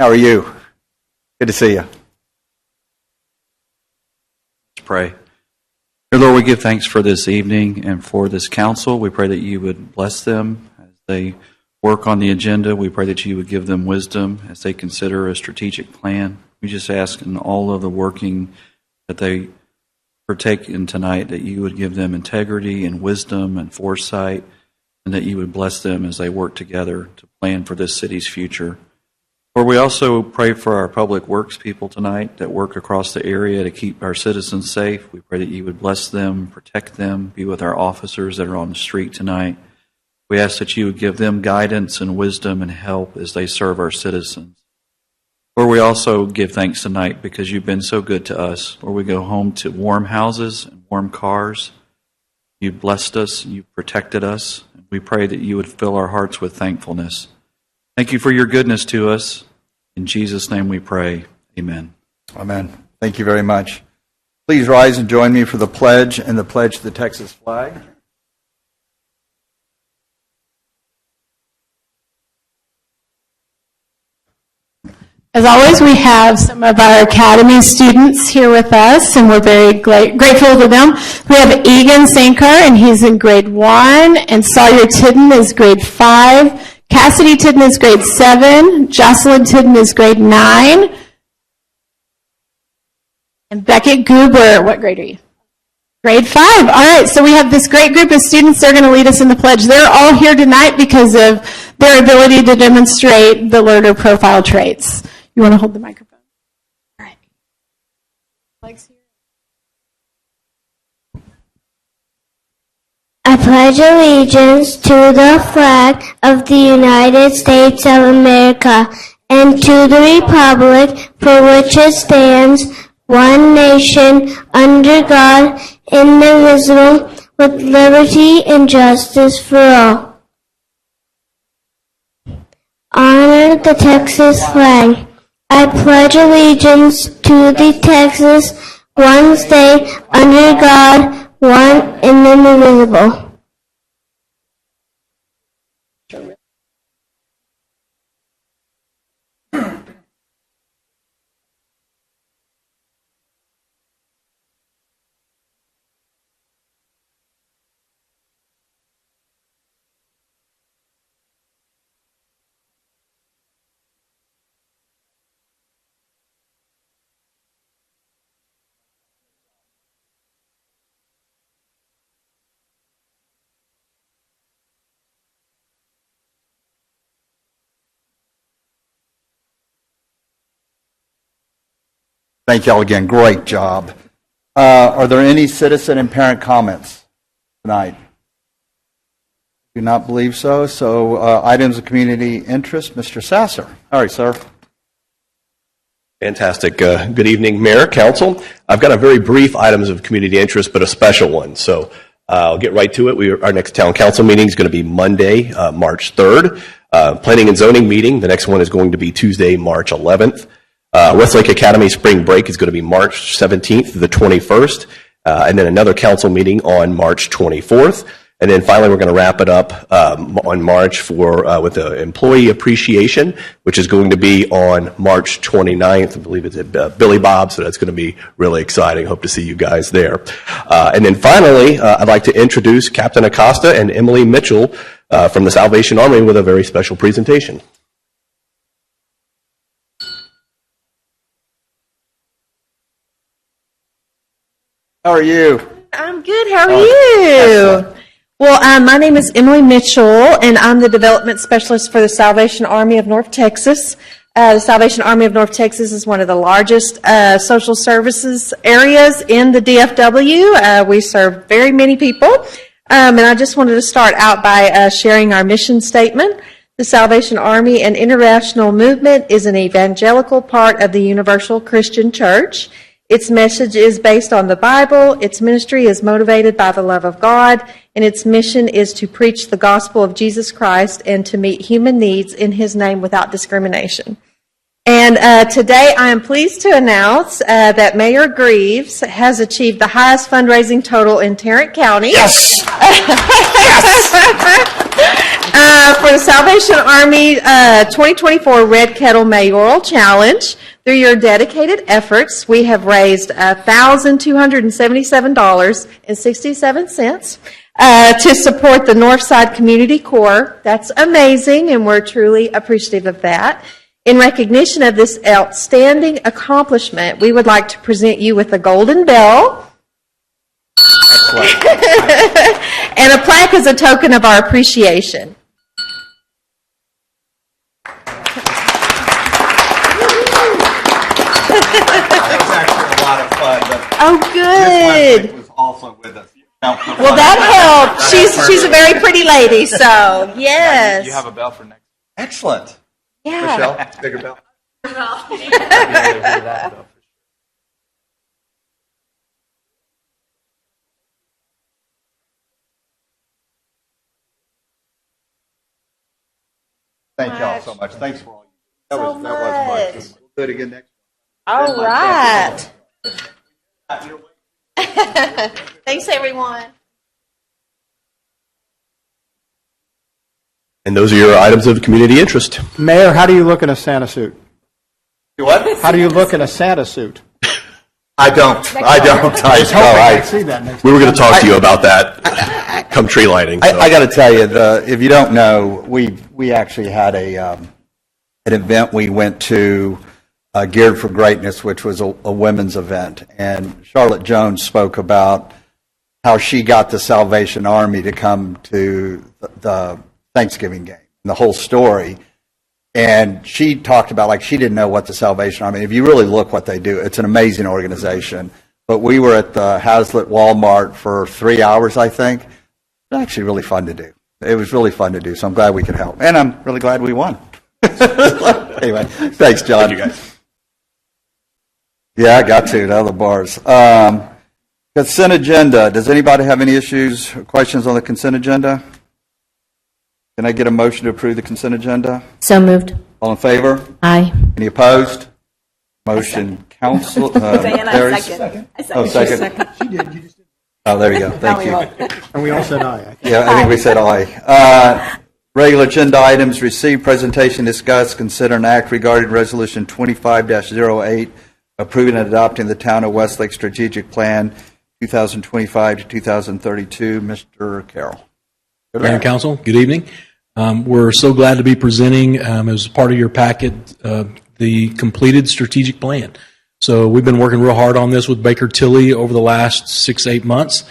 How are you? Good to see you. Let's pray. Dear Lord, we give thanks for this evening and for this council. We pray that you would bless them as they work on the agenda. We pray that you would give them wisdom as they consider a strategic plan. We just ask in all of the working that they partake in tonight that you would give them integrity and wisdom and foresight, and that you would bless them as they work together to plan for this city's future. Lord, we also pray for our public works people tonight that work across the area to keep our citizens safe. We pray that you would bless them, protect them, be with our officers that are on the street tonight. We ask that you would give them guidance and wisdom and help as they serve our citizens. Lord, we also give thanks tonight because you've been so good to us. Lord, we go home to warm houses and warm cars. You've blessed us, you've protected us. We pray that you would fill our hearts with thankfulness. Thank you for your goodness to us. In Jesus' name we pray. Amen. Amen. Thank you very much. Please rise and join me for the pledge and the pledge to the Texas flag. As always, we have some of our Academy students here with us, and we're very grateful to them. We have Egan Sanker, and he's in grade 1, and Sawyer Tidden is grade 5. Cassidy Tidden is grade 7. Jocelyn Tidden is grade 9. And Beckett Goober, what grade are you? Grade 5. All right, so we have this great group of students. They're going to lead us in the pledge. They're all here tonight because of their ability to demonstrate the learner profile traits. You want to hold the microphone? All right. Legs here. I pledge allegiance to the flag of the United States of America and to the republic for which it stands, one nation, under God, indivisible, with liberty and justice for all. Honor the Texas flag. I pledge allegiance to the Texas, one state, under God, one and indivisible. Thank you all again. Great job. Are there any citizen and parent comments tonight? Do not believe so. So items of community interest, Mr. Sasser. All right, sir. Fantastic. Good evening, Mayor, Council. I've got a very brief items of community interest, but a special one. So I'll get right to it. Our next town council meeting is going to be Monday, March 3rd. Planning and zoning meeting. The next one is going to be Tuesday, March 11th. Westlake Academy spring break is going to be March 17th to the 21st, and then another council meeting on March 24th. And then finally, we're going to wrap it up on March with the employee appreciation, which is going to be on March 29th. I believe it's at Billy Bob, so that's going to be really exciting. Hope to see you guys there. And then finally, I'd like to introduce Captain Acosta and Emily Mitchell from the Salvation Army with a very special presentation. How are you? I'm good. How are you? Well, my name is Emily Mitchell, and I'm the Development Specialist for the Salvation Army of North Texas. The Salvation Army of North Texas is one of the largest social services areas in the DFW. We serve very many people, and I just wanted to start out by sharing our mission statement. The Salvation Army, an international movement, is an evangelical part of the Universal Christian Church. Its message is based on the Bible, its ministry is motivated by the love of God, and its mission is to preach the gospel of Jesus Christ and to meet human needs in His name without discrimination. And today I am pleased to announce that Mayor Greaves has achieved the highest fundraising total in Tarrant County. Yes! For the Salvation Army 2024 Red Kettle Mayoral Challenge, through your dedicated efforts, we have raised $1,277.67 to support the Northside Community Corps. That's amazing, and we're truly appreciative of that. In recognition of this outstanding accomplishment, we would like to present you with a golden bell and a plaque as a token of our appreciation. That was actually a lot of fun. But Oh, Miss good. Westlake was also with us. Well, that helped. She's a very pretty lady, so yes. You have a bell for next. Excellent. Yeah. Michelle, bigger bell. Thank y'all so much. Thanks for all you do. So That was much. much. We'll do it again next All right. Thanks, everyone. And those are your items of community interest. Mayor, how do you look in a Santa suit? You what? How do you look in a Santa suit? I don't. I See that next We were going to talk to you about that come tree lighting. so. I got to tell you, if you don't know, we actually had an event we went to, Geared for Greatness, which was a women's event, and Charlotte Jones spoke about how she got the Salvation Army to come to the Thanksgiving game, the whole story. And she talked about, like, she didn't know what the Salvation Army, if you really look what they do, it's an amazing organization. But we were at the Hazlitt Walmart for 3 hours, I think. It was actually really fun to do. It was really fun to do, so I'm glad we could help. And I'm really glad we won. Anyway, thanks, John. Thank you, guys. Yeah, I got to, the other bars. Consent agenda. Does anybody have any issues or questions on the consent agenda? Can I get a motion to approve the consent agenda? So moved. All in favor? Aye. Any opposed? Motion council. Carries. Oh, second. She did. You just did. Oh, there you go. Thank you. And we all said aye. Yeah, I think we said aye. Regular agenda items, receive, presentation, discuss, consider, and act regarding Resolution 25-08, approving and adopting the Town of Westlake Strategic Plan 2025 to 2032. Mr. Carroll. Mayor and Council, good evening. We're so glad to be presenting, as part of your packet, the completed strategic plan. So we've been working real hard on this with Baker Tilly over the last 6-8 months.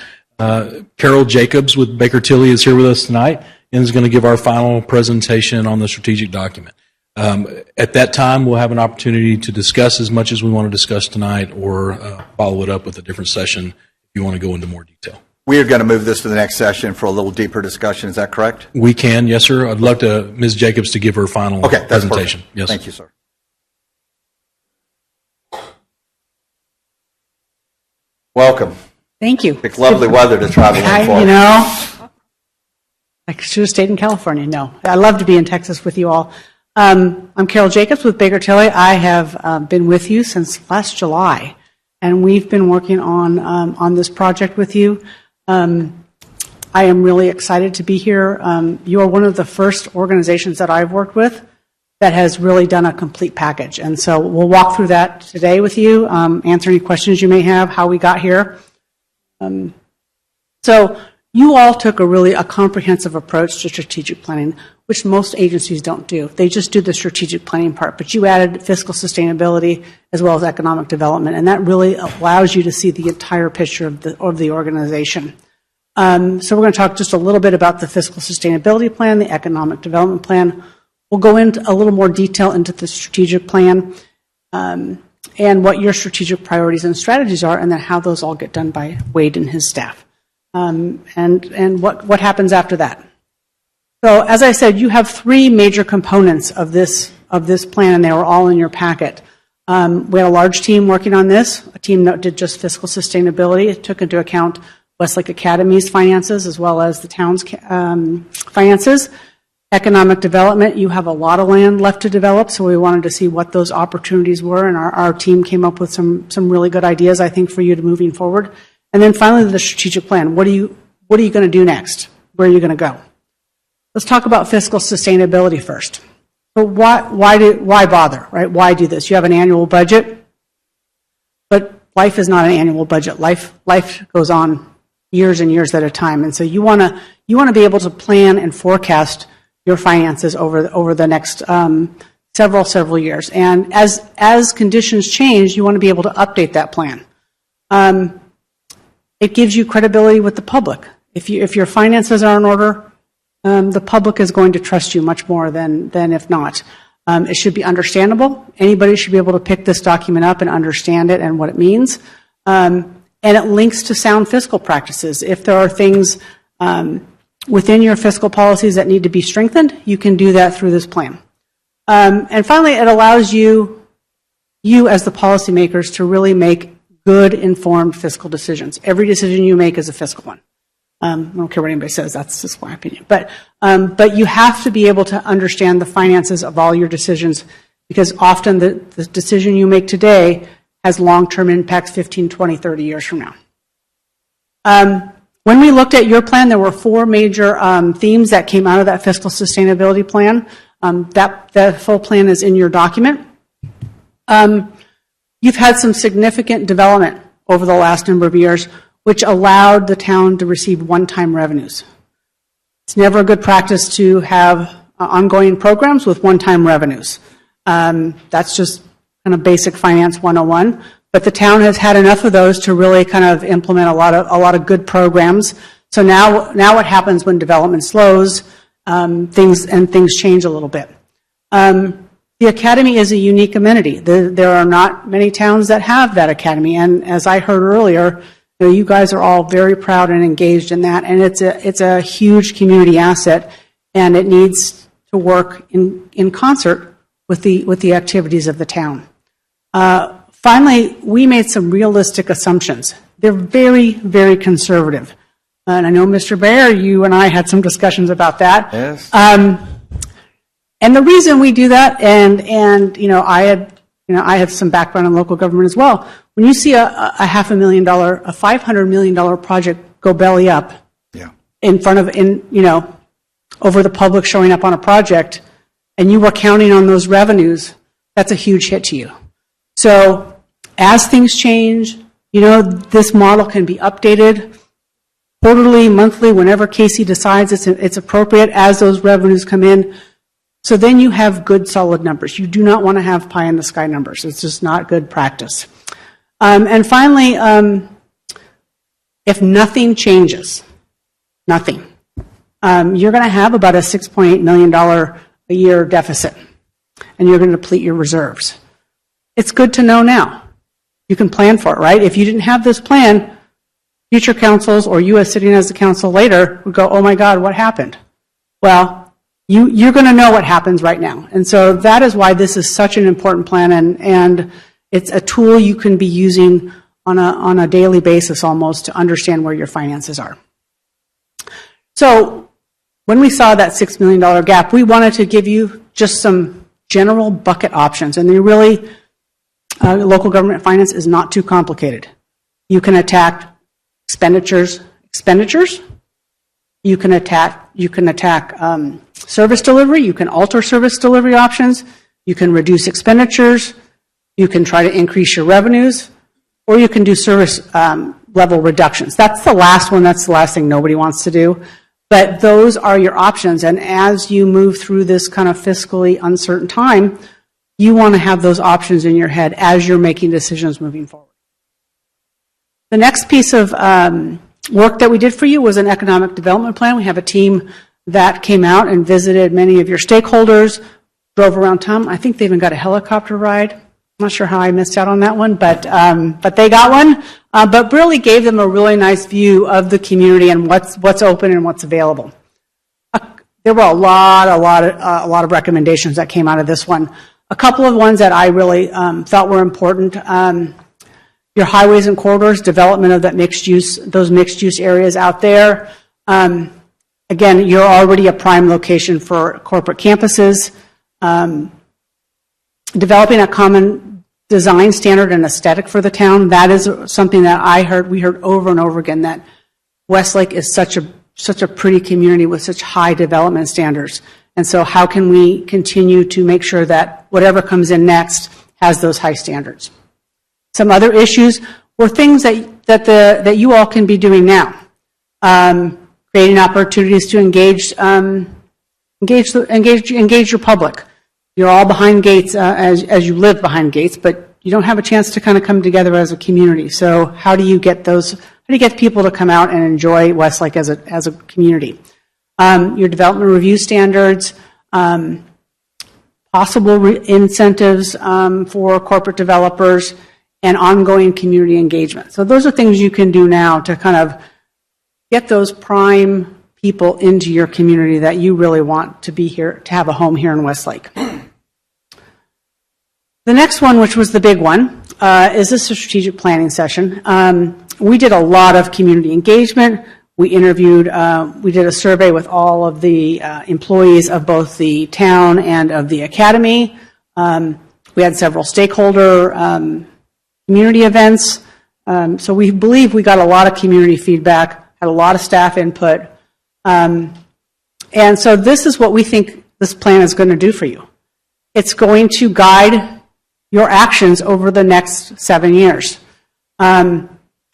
Carol Jacobs with Baker Tilly is here with us tonight and is going to give our final presentation on the strategic document. At that time, we'll have an opportunity to discuss as much as we want to discuss tonight, or follow it up with a different session if you want to go into more detail. We are going to move this to the next session for a little deeper discussion. Is that correct? We can, yes, sir. I'd love to Ms. Jacobs to give her final Okay, that's presentation. perfect. Yes. Thank you, sir. Welcome. Thank you. Pick lovely weather to travel in for. You know, I should have stayed in California. No, I love to be in Texas with you all. I'm Carol Jacobs with Baker Tilly. I have been with you since last July, and we've been working on this project with you. I am really excited to be here. You are one of the first organizations that I've worked with that has really done a complete package. And so we'll walk through that today with you, answer any questions you may have, how we got here. So you all took a comprehensive approach to strategic planning, which most agencies don't do. They just do the strategic planning part, but you added fiscal sustainability as well as economic development, and that really allows you to see the entire picture of the organization. So we're going to talk just a little bit about the fiscal sustainability plan, the economic development plan. We'll go into a little more detail into the strategic plan, and what your strategic priorities and strategies are, and then how those all get done by Wade and his staff, and what happens after that. So, as I said, you have three major components of this plan, and they were all in your packet. We had a large team working on this, a team that did just fiscal sustainability. It took into account Westlake Academy's finances as well as the town's finances. Economic development, you have a lot of land left to develop, so we wanted to see what those opportunities were, and our team came up with some really good ideas, I think, for you to moving forward. And then finally, the strategic plan. What are you going to do next? Where are you going to go? Let's talk about fiscal sustainability first. But why bother, right? Why do this? You have an annual budget, but life is not an annual budget. Life goes on years and years at a time, and so you want to be able to plan and forecast your finances over the next several years. And as conditions change, you want to be able to update that plan. It gives you credibility with the public. If your finances are in order, the public is going to trust you much more than if not. It should be understandable. Anybody should be able to pick this document up and understand it and what it means. And it links to sound fiscal practices. If there are things within your fiscal policies that need to be strengthened, you can do that through this plan. And finally, it allows you as the policymakers to really make good, informed fiscal decisions. Every decision you make is a fiscal one. I don't care what anybody says, that's just my opinion. But you have to be able to understand the finances of all your decisions, because often the decision you make today has long-term impacts 15, 20, 30 years from now. When we looked at your plan, there were 4 major themes that came out of that fiscal sustainability plan. That full plan is in your document. You've had some significant development over the last number of years, which allowed the town to receive one-time revenues. It's never a good practice to have ongoing programs with one-time revenues. That's just kind of basic finance 101. But the town has had enough of those to really kind of implement a lot of good programs. So now what happens when development slows? Things change a little bit. The academy is a unique amenity. There are not many towns that have that academy, and as I heard earlier, you guys are all very proud and engaged in that, and it's a huge community asset, and it needs to work in concert with the activities of the town. Finally, we made some realistic assumptions. They're very, very conservative. And I know, Mr. Baer, you and I had some discussions about that. Yes. And the reason we do that, and I had some background in local government as well. When you see a $500 million project go belly up, Yeah. over the public showing up on a project, and you were counting on those revenues, that's a huge hit to you. So as things change, this model can be updated quarterly, monthly, whenever Casey decides it's appropriate as those revenues come in. So then you have good, solid numbers. You do not want to have pie-in-the-sky numbers. It's just not good practice. And finally, if nothing changes, you're going to have about a $6.8 million a year deficit, and you're going to deplete your reserves. It's good to know now. You can plan for it, right? If you didn't have this plan, future councils or you as sitting as a council later would go, oh my God, what happened? Well, you're going to know what happens right now. And so that is why this is such an important plan, and it's a tool you can be using on a daily basis almost to understand where your finances are. So when we saw that $6 million gap, we wanted to give you just some general bucket options, and they really, local government finance is not too complicated. You can attack expenditures. You can attack service delivery. You can alter service delivery options. You can reduce expenditures. You can try to increase your revenues, or you can do service level reductions. That's the last one. That's the last thing nobody wants to do. But those are your options. And as you move through this kind of fiscally uncertain time, you want to have those options in your head as you're making decisions moving forward. The next piece of work that we did for you was an economic development plan. We have a team that came out and visited many of your stakeholders, drove around town. I think they even got a helicopter ride. I'm not sure how I missed out on that one, but they got one. But really gave them a really nice view of the community and what's open and what's available. There were a lot of recommendations that came out of this one. A couple of ones that I really thought were important. Your highways and corridors, development of those mixed use areas out there. Again, you're already a prime location for corporate campuses. Developing a common design standard and aesthetic for the town. That is something that we heard over and over again, that Westlake is such such a pretty community with such high development standards. And so how can we continue to make sure that whatever comes in next has those high standards? Some other issues were things that you all can be doing now. Creating opportunities to engage your public. You're all behind gates as you live behind gates, but you don't have a chance to kind of come together as a community. So how do you get people to come out and enjoy Westlake as a community? Your development review standards, possible incentives for corporate developers, and ongoing community engagement. So those are things you can do now to kind of get those prime people into your community that you really want to be here, to have a home here in Westlake. The next one, which was the big one, is this strategic planning session. We did a lot of community engagement. We interviewed, we did a survey with all of the employees of both the town and of the academy. We had several stakeholder community events. So we believe we got a lot of community feedback, had a lot of staff input. And so this is what we think this plan is going to do for you. It's going to guide your actions over the next 7 years.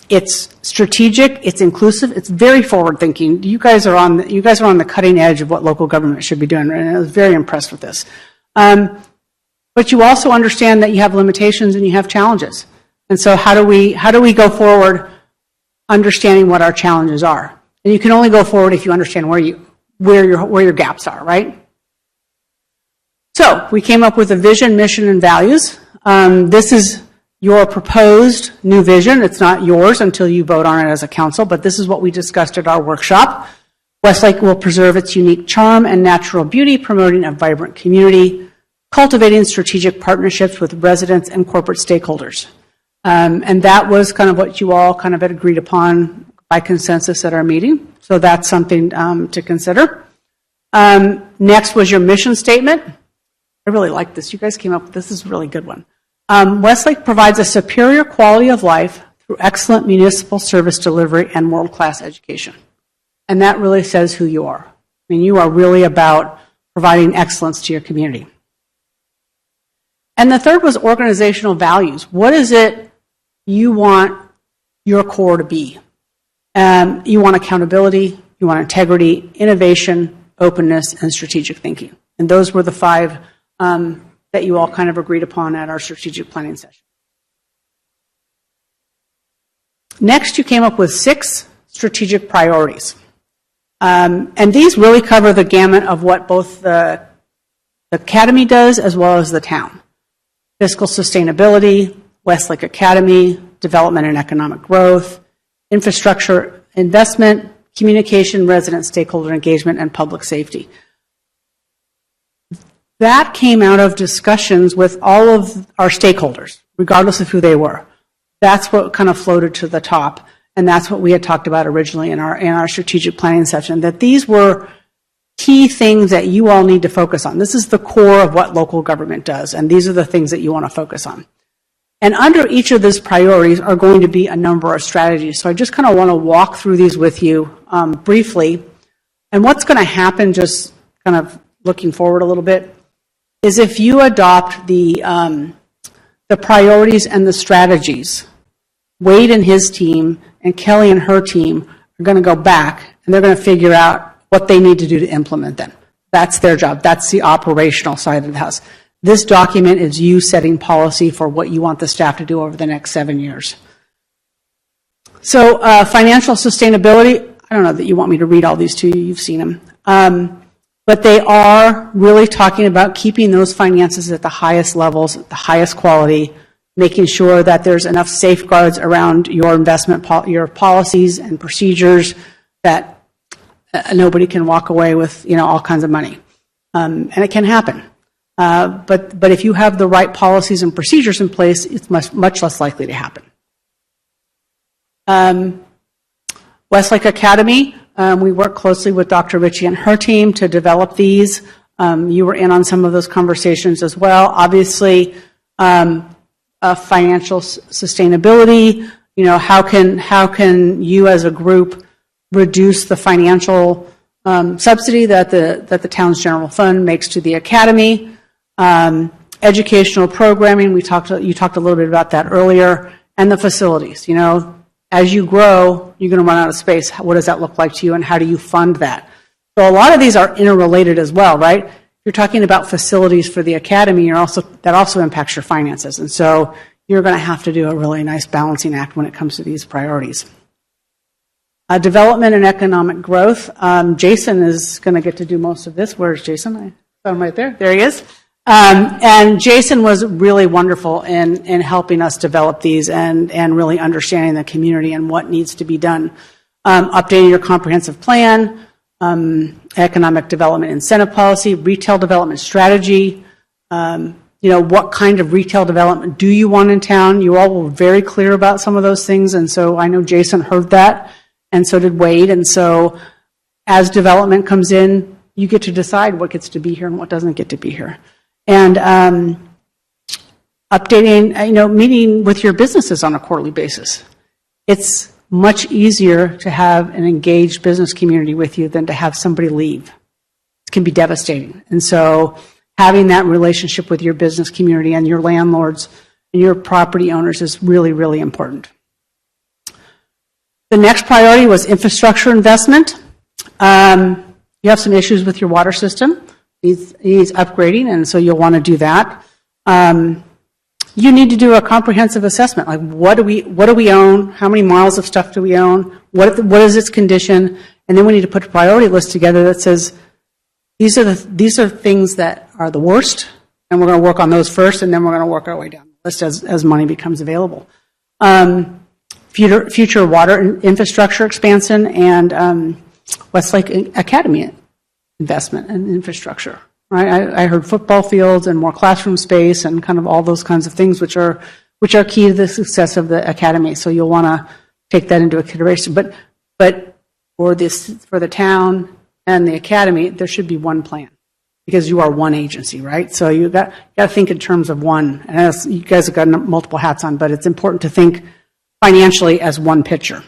It's strategic, it's inclusive, it's very forward-thinking. You guys are on the cutting edge of what local government should be doing, and I was very impressed with this. But you also understand that you have limitations and you have challenges. And so how do we go forward understanding what our challenges are? And you can only go forward if you understand where your gaps are, right? So we came up with a vision, mission, and values. This is your proposed new vision. It's not yours until you vote on it as a council, but this is what we discussed at our workshop. Westlake will preserve its unique charm and natural beauty, promoting a vibrant community, cultivating strategic partnerships with residents and corporate stakeholders. And that was kind of what you all kind of had agreed upon by consensus at our meeting. So that's something to consider. Next was your mission statement. I really like this. You guys came up with this. This is a really good one. Westlake provides a superior quality of life through excellent municipal service delivery and world-class education. And that really says who you are. I mean, you are really about providing excellence to your community. And the third was organizational values. What is it you want your core to be? You want accountability, you want integrity, innovation, openness, and strategic thinking. And those were the 5 that you all kind of agreed upon at our strategic planning session. Next, you came up with 6 strategic priorities. And these really cover the gamut of what both the Academy does as well as the town. Fiscal sustainability, Westlake Academy, development and economic growth, infrastructure investment, communication, resident stakeholder engagement, and public safety. That came out of discussions with all of our stakeholders, regardless of who they were. That's what kind of floated to the top, and that's what we had talked about originally in our strategic planning session, that these were key things that you all need to focus on. This is the core of what local government does, and these are the things that you want to focus on. And under each of these priorities are going to be a number of strategies. So I just kind of want to walk through these with you briefly. And what's going to happen, just kind of looking forward a little bit, is if you adopt the priorities and the strategies, Wade and his team and Kelly and her team are going to go back and they're going to figure out what they need to do to implement them. That's their job. That's the operational side of the house. This document is you setting policy for what you want the staff to do over the next 7 years. So financial sustainability, I don't know that you want me to read all these to you. You've seen them. But they are really talking about keeping those finances at the highest levels, the highest quality, making sure that there's enough safeguards around your investment, your policies and procedures that nobody can walk away with, all kinds of money. And it can happen. But if you have the right policies and procedures in place, it's much less likely to happen. Westlake Academy, we work closely with Dr. Ritchie and her team to develop these. You were in on some of those conversations as well. Obviously, financial sustainability, how can you as a group reduce the financial subsidy that the town's general fund makes to the academy. Educational programming, you talked a little bit about that earlier, and the facilities. You know, as you grow, you're going to run out of space. What does that look like to you, and how do you fund that? So a lot of these are interrelated as well, right? You're talking about facilities for the academy, that also impacts your finances. And so you're going to have to do a really nice balancing act when it comes to these priorities. Development and economic growth. Jason is going to get to do most of this. Where's Jason? I saw him right there. There he is. And Jason was really wonderful in helping us develop these and really understanding the community and what needs to be done. Updating your comprehensive plan, economic development incentive policy, retail development strategy, what kind of retail development do you want in town? You all were very clear about some of those things, and so I know Jason heard that, and so did Wade. And so as development comes in, you get to decide what gets to be here and what doesn't get to be here. And updating, meeting with your businesses on a quarterly basis. It's much easier to have an engaged business community with you than to have somebody leave. It can be devastating. And so having that relationship with your business community and your landlords and your property owners is really, really important. The next priority was infrastructure investment. You have some issues with your water system. It needs upgrading, and so you'll want to do that. You need to do a comprehensive assessment. Like, what do we own? How many miles of stuff do we own? What is its condition? And then we need to put a priority list together that says, these are things that are the worst, and we're going to work on those first, and then we're going to work our way down the list as money becomes available. Future water infrastructure expansion and Westlake Academy investment and infrastructure. Right? I heard football fields and more classroom space and kind of all those kinds of things, which are key to the success of the academy. So you'll want to take that into consideration. But for the town and the academy, there should be one plan because you are one agency, right? So you got to think in terms of one. And you guys have got multiple hats on, but it's important to think financially as one picture.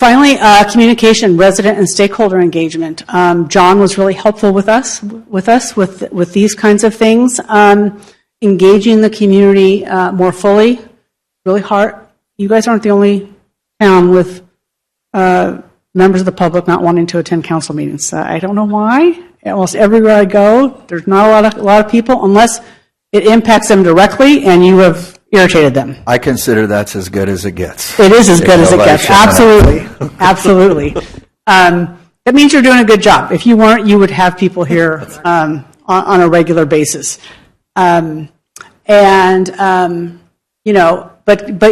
Finally, communication, resident and stakeholder engagement. John was really helpful with these kinds of things. Engaging the community more fully, really hard. You guys aren't the only town with members of the public not wanting to attend council meetings. I don't know why. Almost everywhere I go, there's not a lot of people unless it impacts them directly and you have irritated them. I consider that's as good as it gets. It is as good as it gets. Absolutely. Absolutely. That means you're doing a good job. If you weren't, you would have people here on a regular basis. But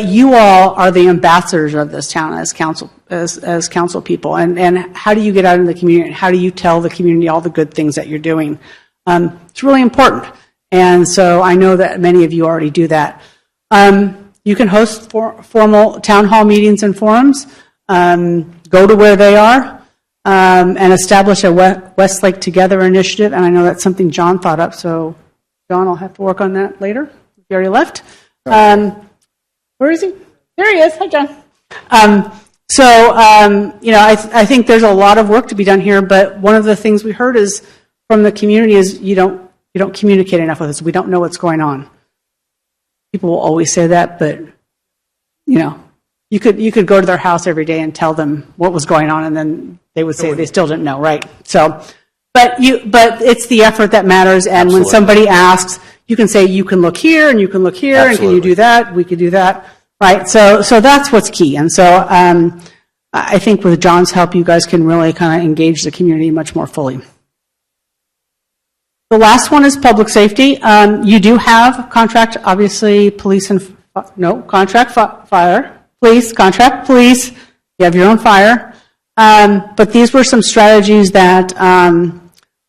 you all are the ambassadors of this town as council people. And how do you get out in the community? And how do you tell the community all the good things that you're doing? It's really important. And so I know that many of you already do that. You can host formal town hall meetings and forums, go to where they are, and establish a Westlake Together initiative. And I know that's something John thought up, so John, I'll have to work on that later. He already left. Where is he? There he is. Hi, John. I think there's a lot of work to be done here, but one of the things we heard is from the community is you don't communicate enough with us. We don't know what's going on. People will always say that, but you could go to their house every day and tell them what was going on, and then they would say they still didn't know, right? So, but it's the effort that matters. And Absolutely. When somebody asks, you can say you can look here and you can look here, Absolutely. and can you do that? We could do that, right? So that's what's key. And so I think with John's help, you guys can really kind of engage the community much more fully. The last one is public safety. You do have contract, obviously, police and, fire, police, contract, police. You have your own fire. But these were some strategies that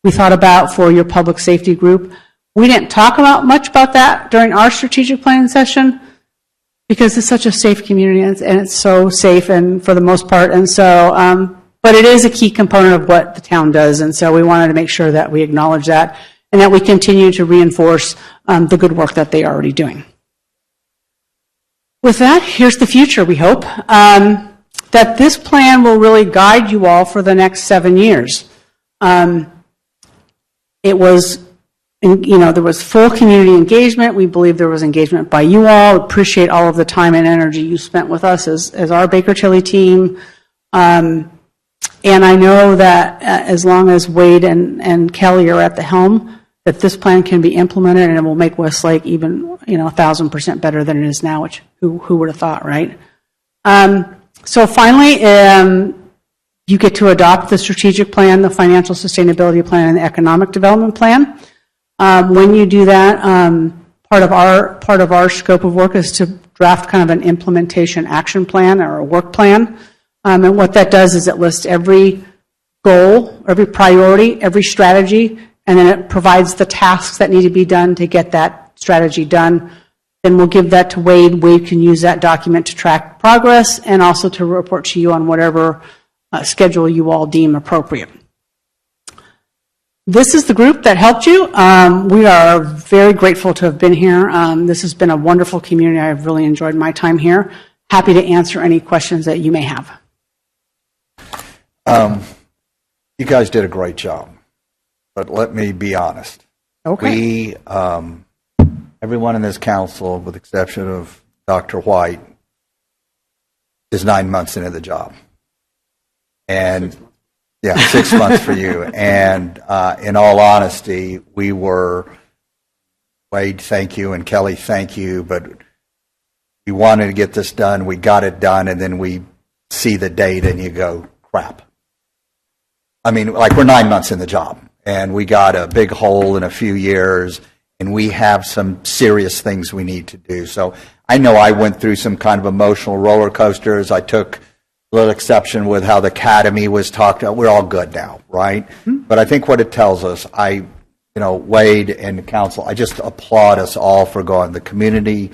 we thought about for your public safety group. We didn't talk much about that during our strategic planning session because it's such a safe community and it's so safe and for the most part. And so, but it is a key component of what the town does. And so we wanted to make sure that we acknowledge that and that we continue to reinforce the good work that they're already doing. With that, here's the future, we hope. that this plan will really guide you all for the next 7 years. It was, there was full community engagement. We believe there was engagement by you all. Appreciate all of the time and energy you spent with us as our Baker Tilly team. And I know that as long as Wade and Kelly are at the helm, that this plan can be implemented and it will make Westlake even, 1,000% better than it is now, which who would have thought, right? So finally, you get to adopt the strategic plan, the financial sustainability plan, and the economic development plan. When you do that, part of our scope of work is to draft kind of an implementation action plan or a work plan. And what that does is it lists every goal, every priority, every strategy, and then it provides the tasks that need to be done to get that strategy done. Then we'll give that to Wade. Wade can use that document to track progress and also to report to you on whatever schedule you all deem appropriate. This is the group that helped you. We are very grateful to have been here. This has been a wonderful community. I've really enjoyed my time here. Happy to answer any questions that you may have. You guys did a great job, but let me be honest. Okay. Everyone in this council, with the exception of Dr. White, is 9 months into the job. And 6 months for you. And in all honesty, we were, Wade, thank you, and Kelly, thank you, but we wanted to get this done. We got it done, and then we see the date and you go, crap. I mean, like, we're 9 months in the job, and we got a big hole in a few years, and we have some serious things we need to do. So I know I went through some kind of emotional roller coasters. I took a little exception with how the academy was talked about. We're all good now, right? Mm-hmm. But I think what it tells us, Wade and the council, I just applaud us all for going. The community,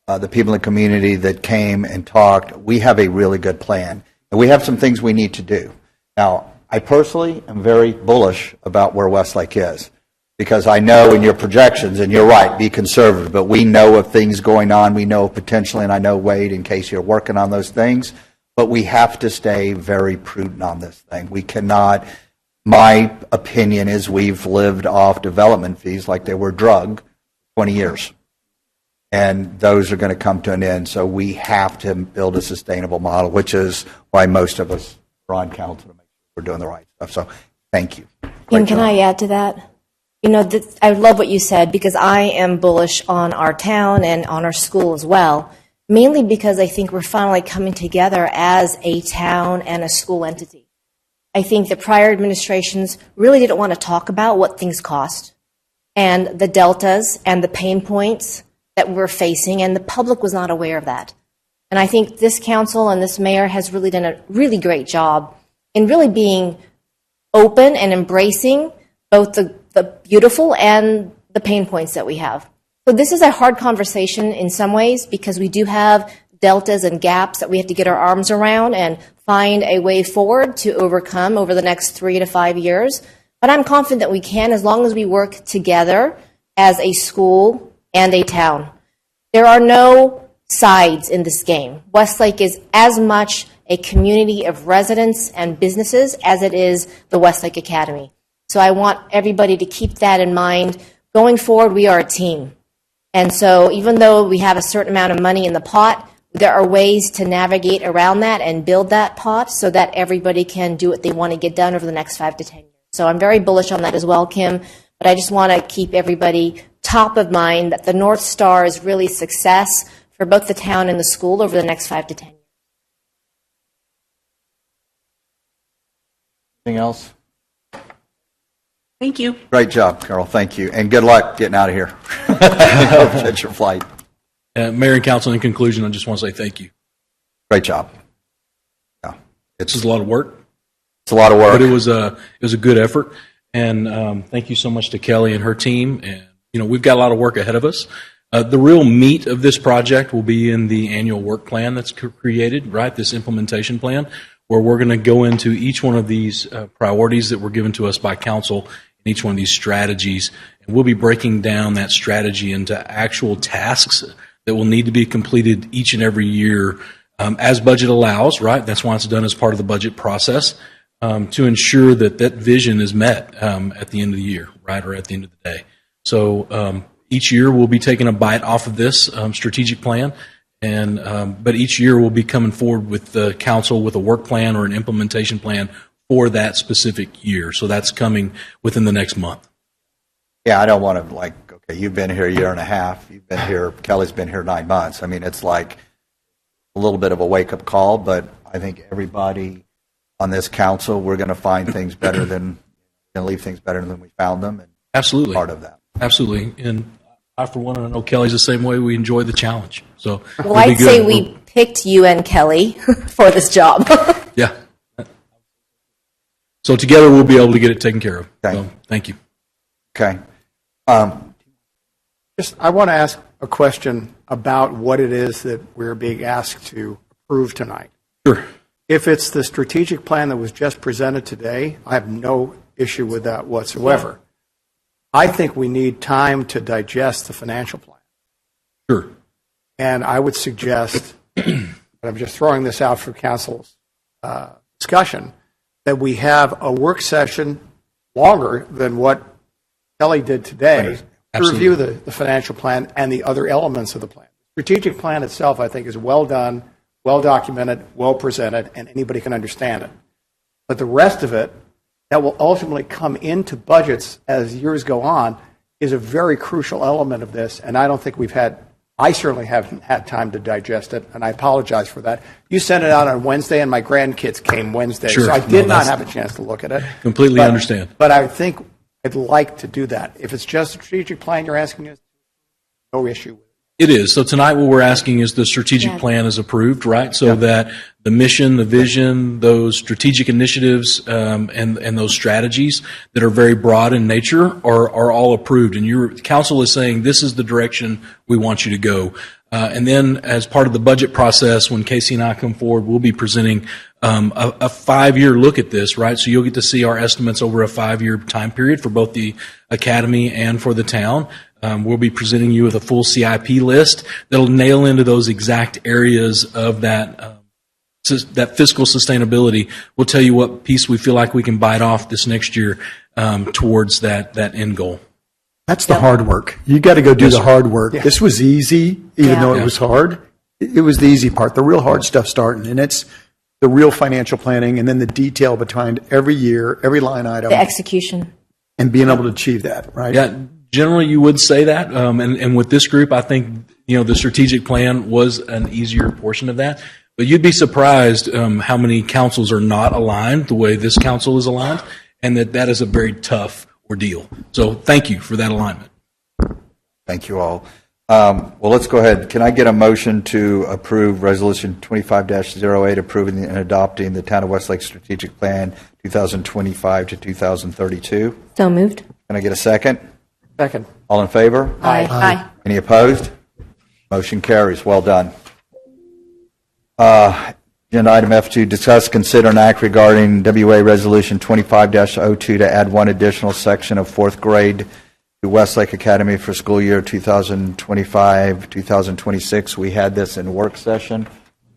the people in the community that came and talked, we have a really good plan. And we have some things we need to do. Now, I personally am very bullish about where Westlake is, because I know in your projections, and you're right, be conservative, but we know of things going on, we know potentially, and I know, Wade, in case you're working on those things, but we have to stay very prudent on this thing. We cannot, my opinion is we've lived off development fees like they were drug 20 years. And those are going to come to an end, so we have to build a sustainable model, which is why most of us are on council to make sure we're doing the right stuff. So thank you. And can I add to that? I love what you said, because I am bullish on our town and on our school as well, mainly because I think we're finally coming together as a town and a school entity. I think the prior administrations really didn't want to talk about what things cost and the deltas and the pain points that we're facing, and the public was not aware of that. And I think this council and this mayor has really done a really great job in really being open and embracing both the beautiful and the pain points that we have. So this is a hard conversation in some ways, because we do have deltas and gaps that we have to get our arms around and find a way forward to overcome over the next 3 to 5 years. But I'm confident that we can, as long as we work together as a school and a town. There are no sides in this game. Westlake is as much a community of residents and businesses as it is the Westlake Academy. So I want everybody to keep that in mind. Going forward, we are a team. And so even though we have a certain amount of money in the pot, there are ways to navigate around that and build that pot so that everybody can do what they want to get done over the next 5 to 10 years. So I'm very bullish on that as well, Kim. But I just want to keep everybody top of mind that the North Star is really success for both the town and the school over the next 5 to 10 years. Anything else? Thank you. Great job, Carol. Thank you. And good luck getting out of here. Hope you catch your flight. Mayor and council, in conclusion, I just want to say thank you. Great job. Yeah, This is a lot of work. It's a lot of work. But it was a good effort. And thank you so much to Kelly and her team. And, we've got a lot of work ahead of us. The real meat of this project will be in the annual work plan that's created, right? This implementation plan, where we're going to go into each one of these priorities that were given to us by council and each one of these strategies. And we'll be breaking down that strategy into actual tasks that will need to be completed each and every year as budget allows, right? That's why it's done as part of the budget process, to ensure that that vision is met at the end of the year, right, or at the end of the day. So each year we'll be taking a bite off of this strategic plan, but each year we'll be coming forward with the council with a work plan or an implementation plan for that specific year. So that's coming within the next month. Yeah, I don't want to, okay, you've been here a year and a half. You've been here, Kelly's been here 9 months. I mean, it's like a little bit of a wake-up call, but I think everybody on this council, we're going to find things better than, and leave things better than we found them. And Absolutely. Part of that. Absolutely. And I, for one, and I know Kelly's the same way, we enjoy the challenge. So Well, I'd say we picked you and Kelly for this job. Yeah. So together we'll be able to get it taken care of. Okay. So, thank you. Okay. I want to ask a question about what it is that we're being asked to approve tonight. Sure. If it's the strategic plan that was just presented today, I have no issue with that whatsoever. I think we need time to digest the financial plan. Sure. And I would suggest, and I'm just throwing this out for council's discussion, that we have a work session longer than what Kelly did today to review the financial plan and the other elements of the plan. The strategic plan itself, I think, is well done, well documented, well presented, and anybody can understand it. But the rest of it, that will ultimately come into budgets as years go on, is a very crucial element of this, and I don't think I certainly haven't had time to digest it, and I apologize for that. You sent it out on Wednesday, and my grandkids came Wednesday, Sure. so I did not have a chance to look at it. Completely understand. But I think I'd like to do that. If it's just a strategic plan you're asking us, no issue with it. It is. So tonight what we're asking is the strategic plan is approved, right? So that the mission, the vision, those strategic initiatives, and those strategies that are very broad in nature are all approved. And your council is saying this is the direction we want you to go. And then as part of the budget process, when Casey and I come forward, we'll be presenting a 5-year look at this, right? So you'll get to see our estimates over a 5-year time period for both the academy and for the town. We'll be presenting you with a full CIP list that'll nail into those exact areas of that fiscal sustainability. We'll tell you what piece we feel like we can bite off this next year towards that end goal. That's the hard work. You got to go do the hard work. Yeah. This was easy, even though it was hard. It was the easy part. The real hard stuff starting, and it's the real financial planning, and then the detail behind every year, every line item, The execution. and being able to achieve that. Right? Yeah. Generally, you would say that, and with this group, I think the strategic plan was an easier portion of that. But you'd be surprised how many councils are not aligned the way this council is aligned, and that is a very tough ordeal. So, thank you for that alignment. Thank you all. Well, let's go ahead. Can I get a motion to approve Resolution 25-08, approving and adopting the Town of Westlake Strategic Plan 2025 to 2032? So moved. Can I get a second? Second. All in favor? Aye. Any opposed? Motion carries. Well done. Agenda item F2, discuss, consider, and act regarding WA Resolution 25-02 to add one additional section of 4th grade to Westlake Academy for school year 2025-2026. We had this in work session.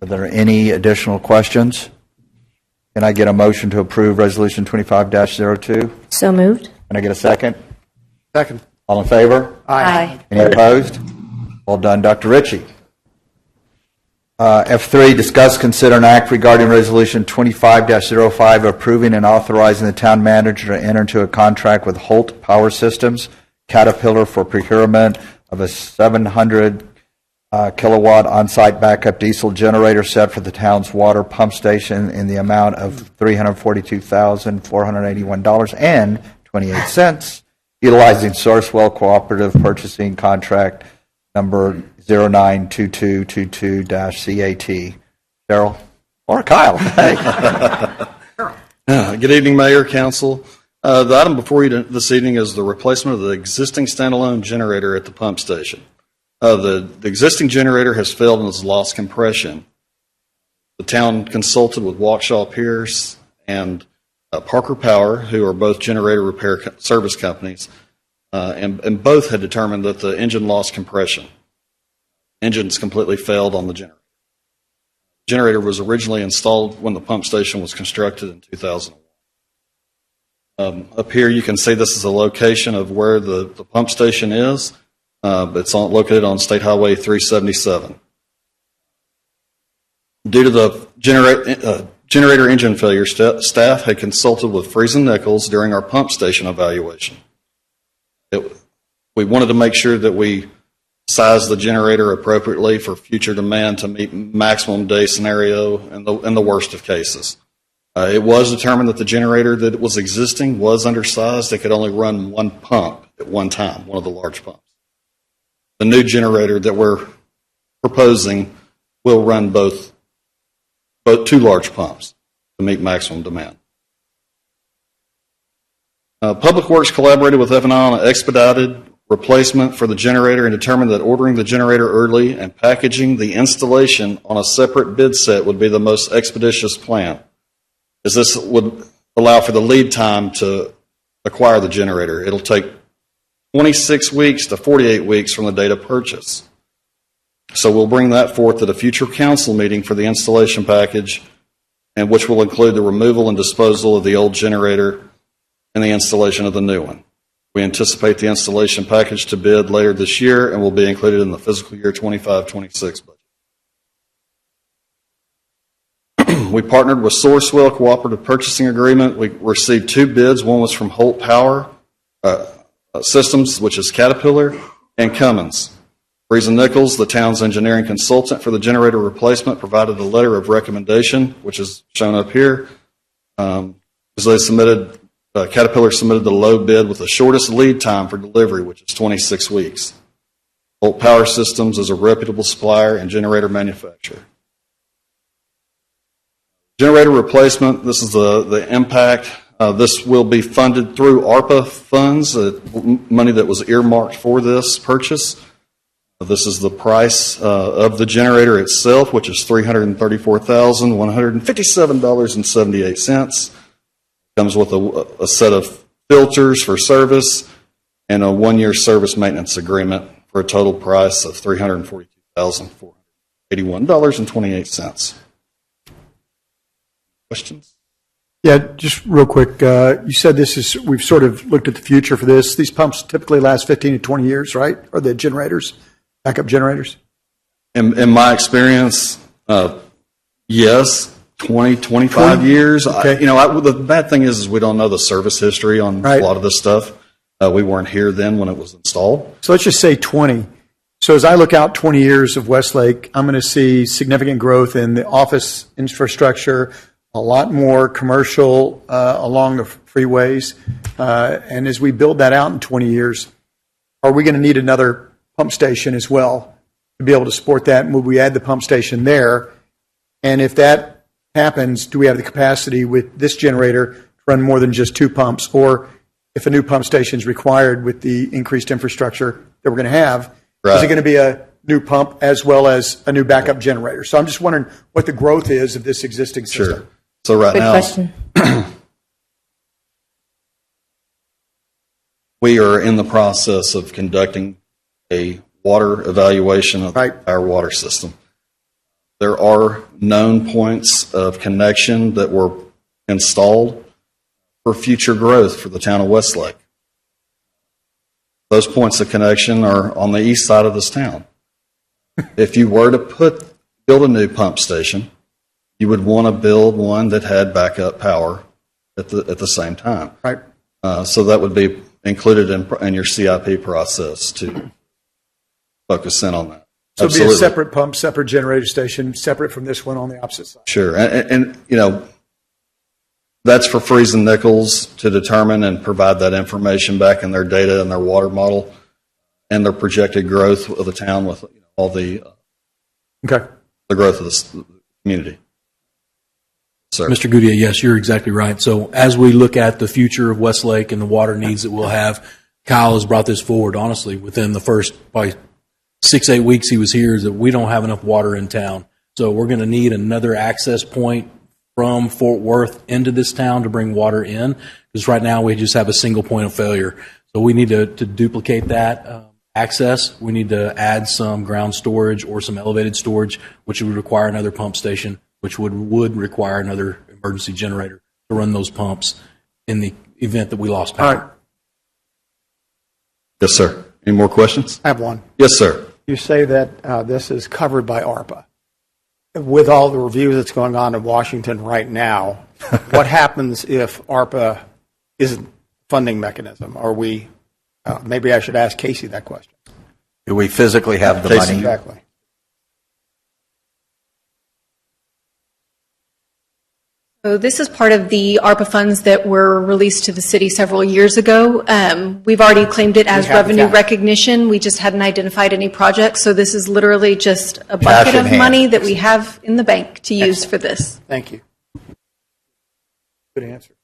Are there any additional questions? Can I get a motion to approve Resolution 25-02? So moved. Can I get a second? Second. All in favor? Aye. Any opposed? Well done, Dr. Ritchie. F3, discuss, consider, and act regarding Resolution 25-05, approving and authorizing the town manager to enter into a contract with Holt Power Systems, Caterpillar, for procurement of a 700 kilowatt on-site backup diesel generator set for the town's water pump station in the amount of $342,481.28, utilizing Sourcewell Cooperative Purchasing Contract number 092222-CAT. Cheryl? Or Kyle? Hey. Good evening, Mayor, Council. The item before you this evening is the replacement of the existing standalone generator at the pump station. The existing generator has failed and has lost compression. The town consulted with Waukesha Pierce and Parker Power, who are both generator repair service companies, and both had determined that the engine lost compression. Engine's completely failed on the generator. generator was originally installed when the pump station was constructed in 2001. Up here, you can see this is a location of where the pump station is. It's located on State Highway 377. Due to the generator engine failure, staff had consulted with Friesen Nichols during our pump station evaluation. We wanted to make sure that we size the generator appropriately for future demand to meet maximum day scenario in the worst of cases. It was determined that the generator that was existing was undersized. It could only run one pump at one time, one of the large pumps. The new generator that we're proposing will run both two large pumps to meet maximum demand. Public Works collaborated with F&I on an expedited replacement for the generator and determined that ordering the generator early and packaging the installation on a separate bid set would be the most expeditious plan, as this would allow for the lead time to acquire the generator. It'll take 26 weeks to 48 weeks from the date of purchase. So we'll bring that forth at a future council meeting for the installation package, and which will include the removal and disposal of the old generator and the installation of the new one. We anticipate the installation package to bid later this year and will be included in the fiscal year 25-26 budget. We partnered with Sourcewell Cooperative Purchasing Agreement. We received 2 bids. One was from Holt Power Systems, which is Caterpillar, and Cummins. Friesen Nichols, the town's engineering consultant for the generator replacement, provided a letter of recommendation, which is shown up here. As they submitted, Caterpillar submitted the low bid with the shortest lead time for delivery, which is 26 weeks. Holt Power Systems is a reputable supplier and generator manufacturer. Generator replacement, this is the impact. This will be funded through ARPA funds, money that was earmarked for this purchase. This is the price of the generator itself, which is $334,157.78. Comes with a set of filters for service and a 1-year service maintenance agreement for a total price of $342,481.28. Questions? Yeah, just real quick. You said we've sort of looked at the future for this. These pumps typically last 15 to 20 years, right? Or the generators, backup generators? In my experience, yes. 20, 25 years. Okay. The bad thing is we don't know the service history on a lot of this stuff. We weren't here then when it was installed. So let's just say 20. So as I look out 20 years of Westlake, I'm going to see significant growth in the office infrastructure, a lot more commercial along the freeways. And as we build that out in 20 years, are we going to need another pump station as well to be able to support that? And will we add the pump station there? And if that happens, do we have the capacity with this generator to run more than just 2 pumps? Or if a new pump station is required with the increased infrastructure that we're going to have, is it going to be a new pump as well as a new backup generator? So I'm just wondering what the growth is of this existing system. Sure. So right now, question. we are in the process of conducting a water evaluation of our water system. There are known points of connection that were installed for future growth for the town of Westlake. Those points of connection are on the east side of this town. If you were to build a new pump station, you would want to build one that had backup power at the same time. Right. So that would be included in your CIP process to focus in on that. So it'd be a separate pump, separate generator station, separate from this one on the opposite side. Sure. And that's for Friesen Nichols to determine and provide that information back in their data and their water model and their projected growth of the town with all the growth of the community. Sir. Mr. Goudia, yes, you're exactly right. So as we look at the future of Westlake and the water needs that we'll have, Kyle has brought this forward, honestly, within the first probably 6-8 weeks he was here, is that we don't have enough water in town. So we're going to need another access point from Fort Worth into this town to bring water in, because right now we just have a single point of failure. So we need to duplicate that access. We need to add some ground storage or some elevated storage, which would require another pump station, which would require another emergency generator to run those pumps in the event that we lost power. All right. Yes, sir. Any more questions? I have one. Yes, sir. You say that this is covered by ARPA. With all the review that's going on in Washington right now, what happens if ARPA isn't a funding mechanism? Are we, maybe I should ask Casey that question. Do we physically have the Casey. money? Exactly. So this is part of the ARPA funds that were released to the city several years ago. We've already claimed it as We have the revenue cash. recognition. We just hadn't identified any projects. So this is literally just a bucket in of hand. money that we have in the bank to use for this. Thank you. Good answer.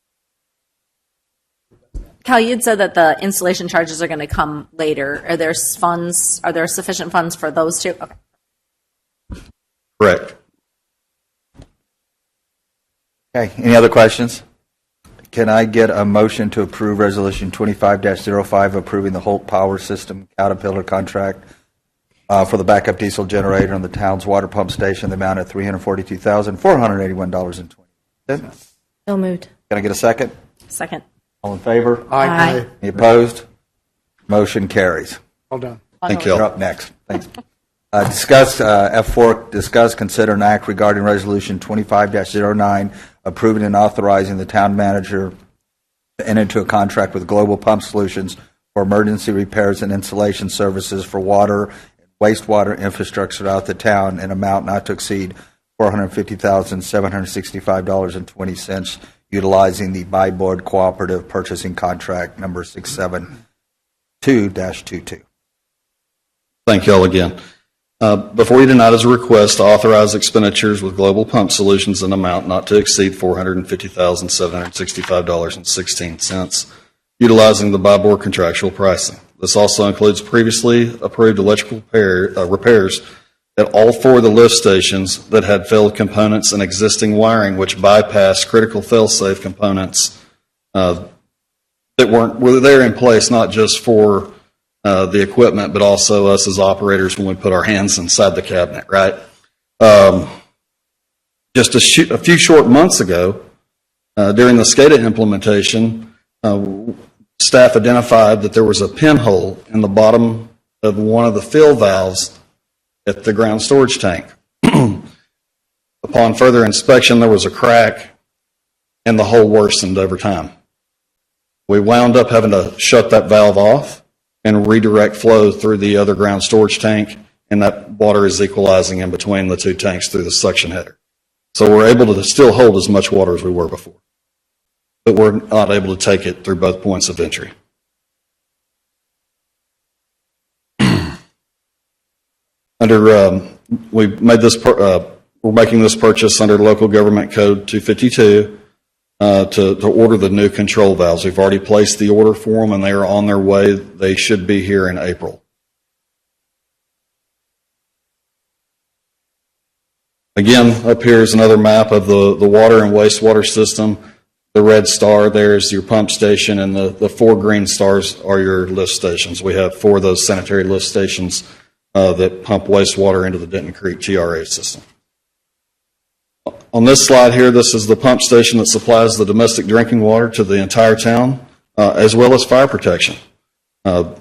Cal, you'd said that the installation charges are going to come later. Are there funds? Are there sufficient funds for those two? Okay. Correct. Okay, any other questions? Can I get a motion to approve Resolution 25-05, approving the Holt Power System Caterpillar contract for the backup diesel generator on the town's water pump station, the amount of $342,481.20? So moved. Can I get a second? Second. All in favor? Aye. Any opposed? Motion carries. Well done. Thank you. You're up next. Thanks. Discuss, F4, discuss, consider, and act regarding Resolution 25-09, approving and authorizing the town manager to enter into a contract with Global Pump Solutions for emergency repairs and installation services for water and wastewater infrastructure throughout the town in amount not to exceed $450,765.20, utilizing the by-board cooperative purchasing contract number 672-22. Thank you all again. Before you tonight is a request to authorize expenditures with Global Pump Solutions in amount not to exceed $450,765.16, utilizing the by-board contractual pricing. This also includes previously approved electrical repairs at all four of the lift stations that had failed components and existing wiring, which bypassed critical fail-safe components that were there in place, not just for the equipment, but also us as operators when we put our hands inside the cabinet, right? Just a few short months ago, during the SCADA implementation, staff identified that there was a pinhole in the bottom of one of the fill valves at the ground storage tank. Upon further inspection, there was a crack, and the hole worsened over time. We wound up having to shut that valve off and redirect flow through the other ground storage tank, and that water is equalizing in between the two tanks through the suction header. So we're able to still hold as much water as we were before, but we're not able to take it through both points of entry. We made this. We're making this purchase under Local Government Code 252. To order the new control valves. We've already placed the order for them, and they are on their way. They should be here in April. Again, up here is another map of the water and wastewater system. The red star there is your pump station, and the four green stars are your lift stations. We have four of those sanitary lift stations that pump wastewater into the Denton Creek GRA system. On this slide here, this is the pump station that supplies the domestic drinking water to the entire town, as well as fire protection. And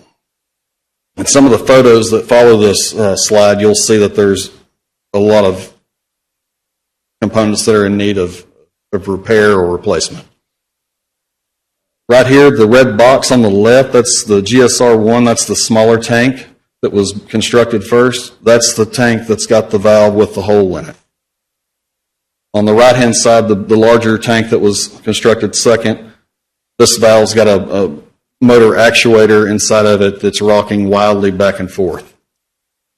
some of the photos that follow this slide, you'll see that there's a lot of components that are in need of repair or replacement. Right here, the red box on the left, that's the GSR-1, that's the smaller tank that was constructed first. That's the tank that's got the valve with the hole in it. On the right-hand side, the larger tank that was constructed second, this valve's got a motor actuator inside of it that's rocking wildly back and forth.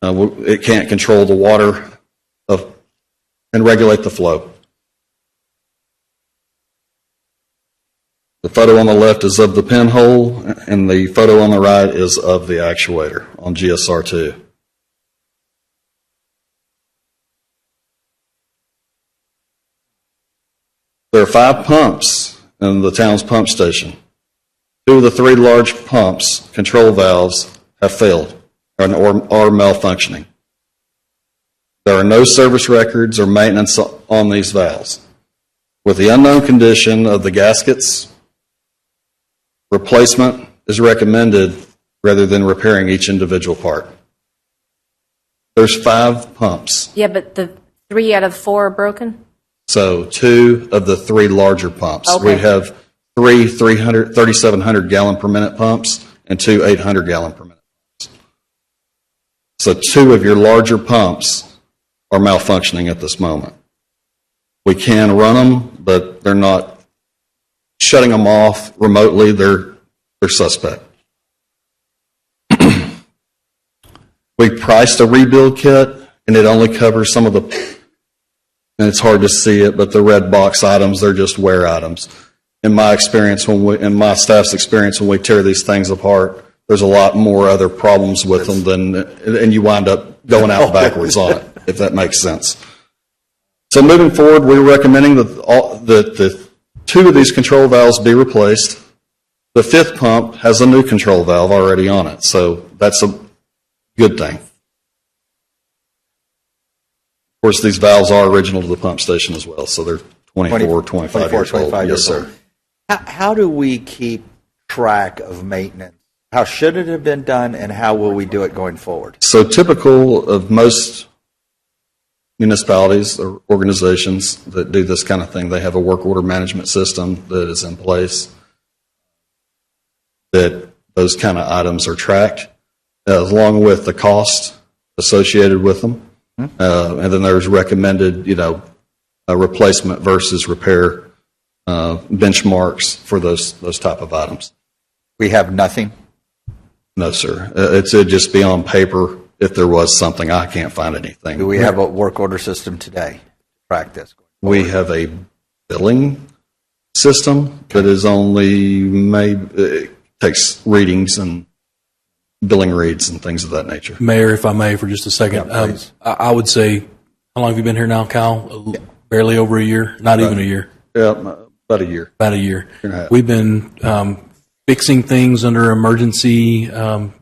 It can't control the water and regulate the flow. The photo on the left is of the pinhole, and the photo on the right is of the actuator on GSR-2. There are 5 pumps in the town's pump station. 2 of the 3 large pumps, control valves, have failed. or malfunctioning. There are no service records or maintenance on these valves. With the unknown condition of the gaskets, replacement is recommended rather than repairing each individual part. There's 5 pumps, Yeah, but the 3 out of 4 are broken? so 2 of the 3 larger pumps. Okay. We have 3 3,700 gallon per minute pumps and 2 800 gallon per minute pumps. So 2 of your larger pumps are malfunctioning at this moment. We can run them, but they're not shutting them off remotely. They're suspect. We priced a rebuild kit, and it only covers some of the, and it's hard to see it, but the red box items, they're just wear items. In my experience, in my staff's experience, when we tear these things apart, there's a lot more other problems with them and you wind up going out backwards on it, if that makes sense. So moving forward, we're recommending that 2 of these control valves be replaced. The 5th pump has a new control valve already on it, so that's a good thing. Of course, these valves are original to the pump station as well, so they're 25 years old. Yes, sir. How do we keep track of maintenance? How should it have been done, and how will we do it going forward? So typical of most municipalities or organizations that do this kind of thing, they have a work order management system that is in place, that those kind of items are tracked, along with the cost associated with them. And then there's recommended, a replacement versus repair benchmarks for those type of items. We have nothing? No, sir. It'd just be on paper. If there was something, I can't find anything. Do we have a work order system today to track this? We have a billing system that is only it takes readings and billing reads and things of that nature. Mayor, if I may, for just a second. Yeah, I would say, how long have you been here now, Kyle? Barely over a year? Not even a year? Yeah, about a year. About a year. Year and a half. We've been fixing things under emergency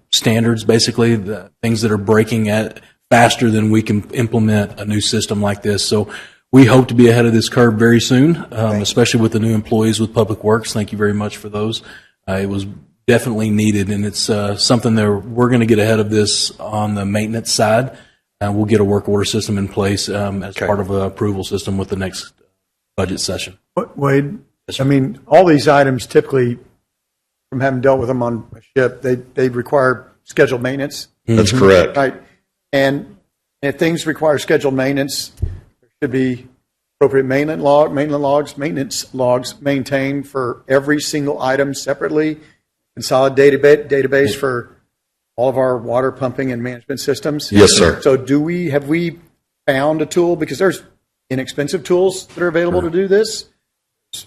standards, basically, the things that are breaking at faster than we can implement a new system like this. So we hope to be ahead of this curve very soon, especially with the new employees with Public Works. Thank you very much for those. It was definitely needed, and it's something that we're going to get ahead of this on the maintenance side, and we'll get a work order system in place as part of an approval system with the next budget session. Wade, I mean, all these items typically, from having dealt with them on a ship, they require scheduled maintenance. That's correct. Right. And if things require scheduled maintenance, there should be appropriate maintenance logs maintained for every single item separately, consolidated database for all of our water pumping and management systems. Yes, sir. So have we found a tool? Because there's inexpensive tools that are available to do this.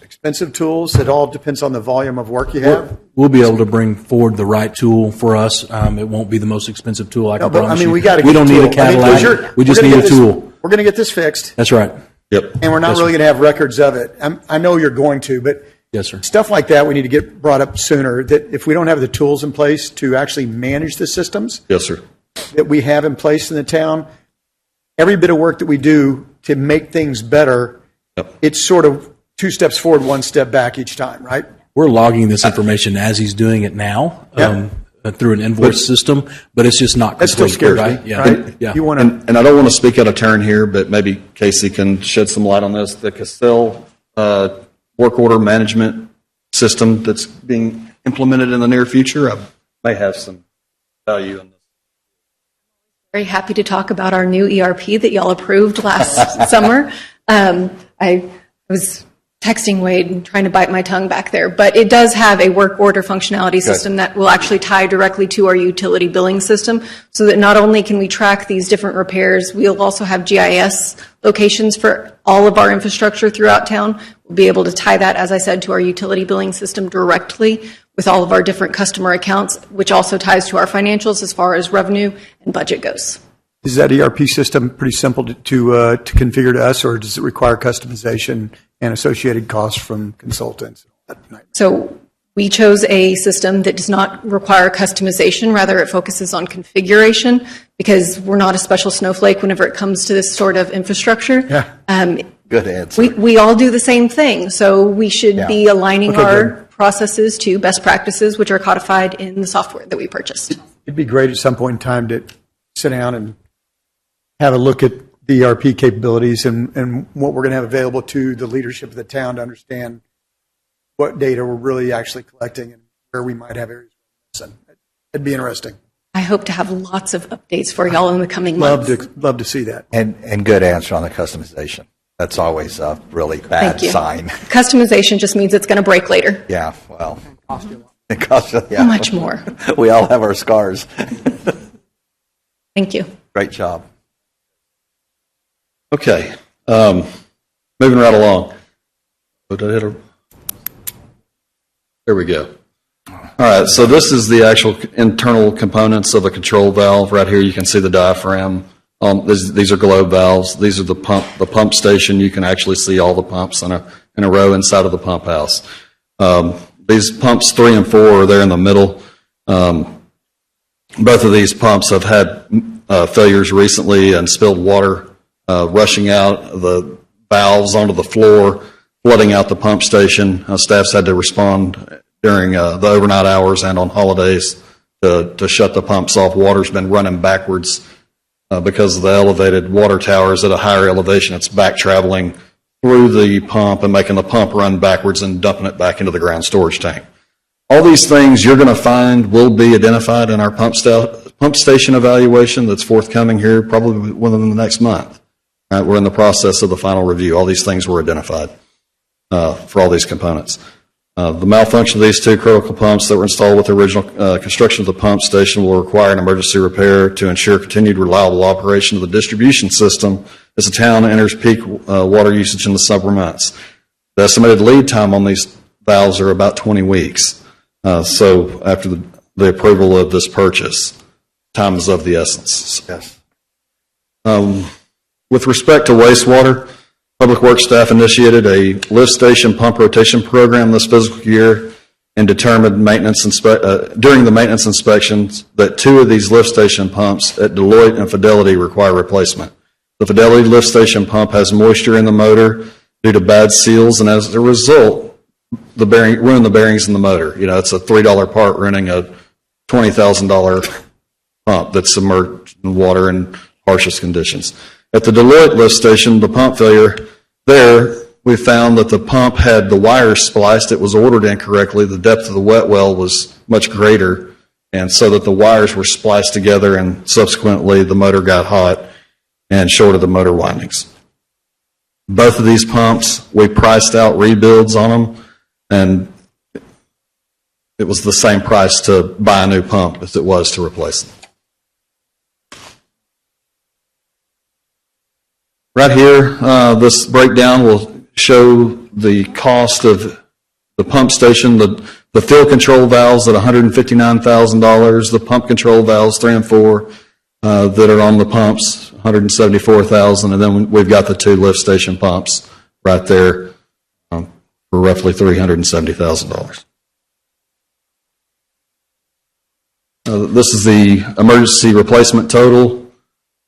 Expensive tools. It all depends on the volume of work you have. We'll be able to bring forward the right tool for us. It won't be the most expensive tool. I can But promise I mean, you. we got to. We don't need a Cadillac. We just need a tool. We're going to get this fixed. That's right. Yep. And we're not really going to have records of it. I know you're going to, but yes, sir. Stuff like that we need to get brought up sooner. That if we don't have the tools in place to actually manage the systems, yes, sir, that we have in place in the town, every bit of work that we do to make things better, it's sort of 2 steps forward, 1 step back each time, right? We're logging this information as he's doing it now through an invoice system, but it's just not complete. That still scares right? me, Yeah. right? Yeah. You want And I don't want to speak out of turn here, but maybe Casey can shed some light on this. The Castell work order management system that's being implemented in the near future, I may have some value in this. Very happy to talk about our new ERP that y'all approved last summer. I was texting Wade and trying to bite my tongue back there, but it does have a work order functionality system that will actually tie directly to our utility billing system, so that not only can we track these different repairs, we'll also have GIS locations for all of our infrastructure throughout town. We'll be able to tie that, as I said, to our utility billing system directly with all of our different customer accounts, which also ties to our financials as far as revenue and budget goes. Is that ERP system pretty simple to configure to us, or does it require customization and associated costs from consultants? So We chose a system that does not require customization, rather it focuses on configuration, because we're not a special snowflake whenever it comes to this sort of infrastructure. Good answer. We all do the same thing, so we should be aligning Okay, our good. processes to best practices, which are codified in the software that we purchased. It'd be great at some point in time to sit down and have a look at the ERP capabilities and what we're going to have available to the leadership of the town to understand what data we're really actually collecting and where we might have areas. It'd be interesting. I hope to have lots of updates for y'all in the coming months. Love to see that. And good answer on the customization. That's always a really bad Thank you. sign. Customization just means it's going to break later. Yeah, well. It costs you, yeah. Much more. We all have our scars. Thank you. Great job. Okay, moving right along. Oh, did I hit there we go. All right, so this is the actual internal components of a control valve. Right here you can see the diaphragm. These are globe valves. These are the pump station. You can actually see all the pumps in a row inside of the pump house. These pumps 3 and 4 are there in the middle. Both of these pumps have had failures recently and spilled water rushing out the valves onto the floor, flooding out the pump station. Staff's had to respond during the overnight hours and on holidays to shut the pumps off. Water's been running backwards because of the elevated water towers at a higher elevation. It's back traveling through the pump and making the pump run backwards and dumping it back into the ground storage tank. All these things you're going to find will be identified in our pump station evaluation that's forthcoming here probably within the next month. We're in the process of the final review. All these things were identified for all these components. The malfunction of these 2 critical pumps that were installed with the original construction of the pump station will require an emergency repair to ensure continued reliable operation of the distribution system as the town enters peak water usage in the summer months. The estimated lead time on these valves are about 20 weeks. So after the approval of this purchase, time is of the essence. Yes. With respect to wastewater, Public Works staff initiated a lift station pump rotation program this fiscal year and determined during the maintenance inspections that 2 of these lift station pumps at Deloitte and Fidelity require replacement. The Fidelity lift station pump has moisture in the motor due to bad seals, and as a result, ruined the bearings in the motor. You know, it's a $3 part running a $20,000 pump that's submerged in water in harshest conditions. At the Deloitte lift station, the pump failure there, we found that the pump had the wires spliced. It was ordered incorrectly. The depth of the wet well was much greater, and so that the wires were spliced together, and subsequently the motor got hot and shorted the motor windings. Both of these pumps, we priced out rebuilds on them, and it was the same price to buy a new pump as it was to replace them. Right here, this breakdown will show the cost of the pump station, the field control valves at $159,000, the pump control valves 3 and 4 that are on the pumps, $174,000, and then we've got the 2 lift station pumps right there for roughly $370,000. This is the emergency replacement total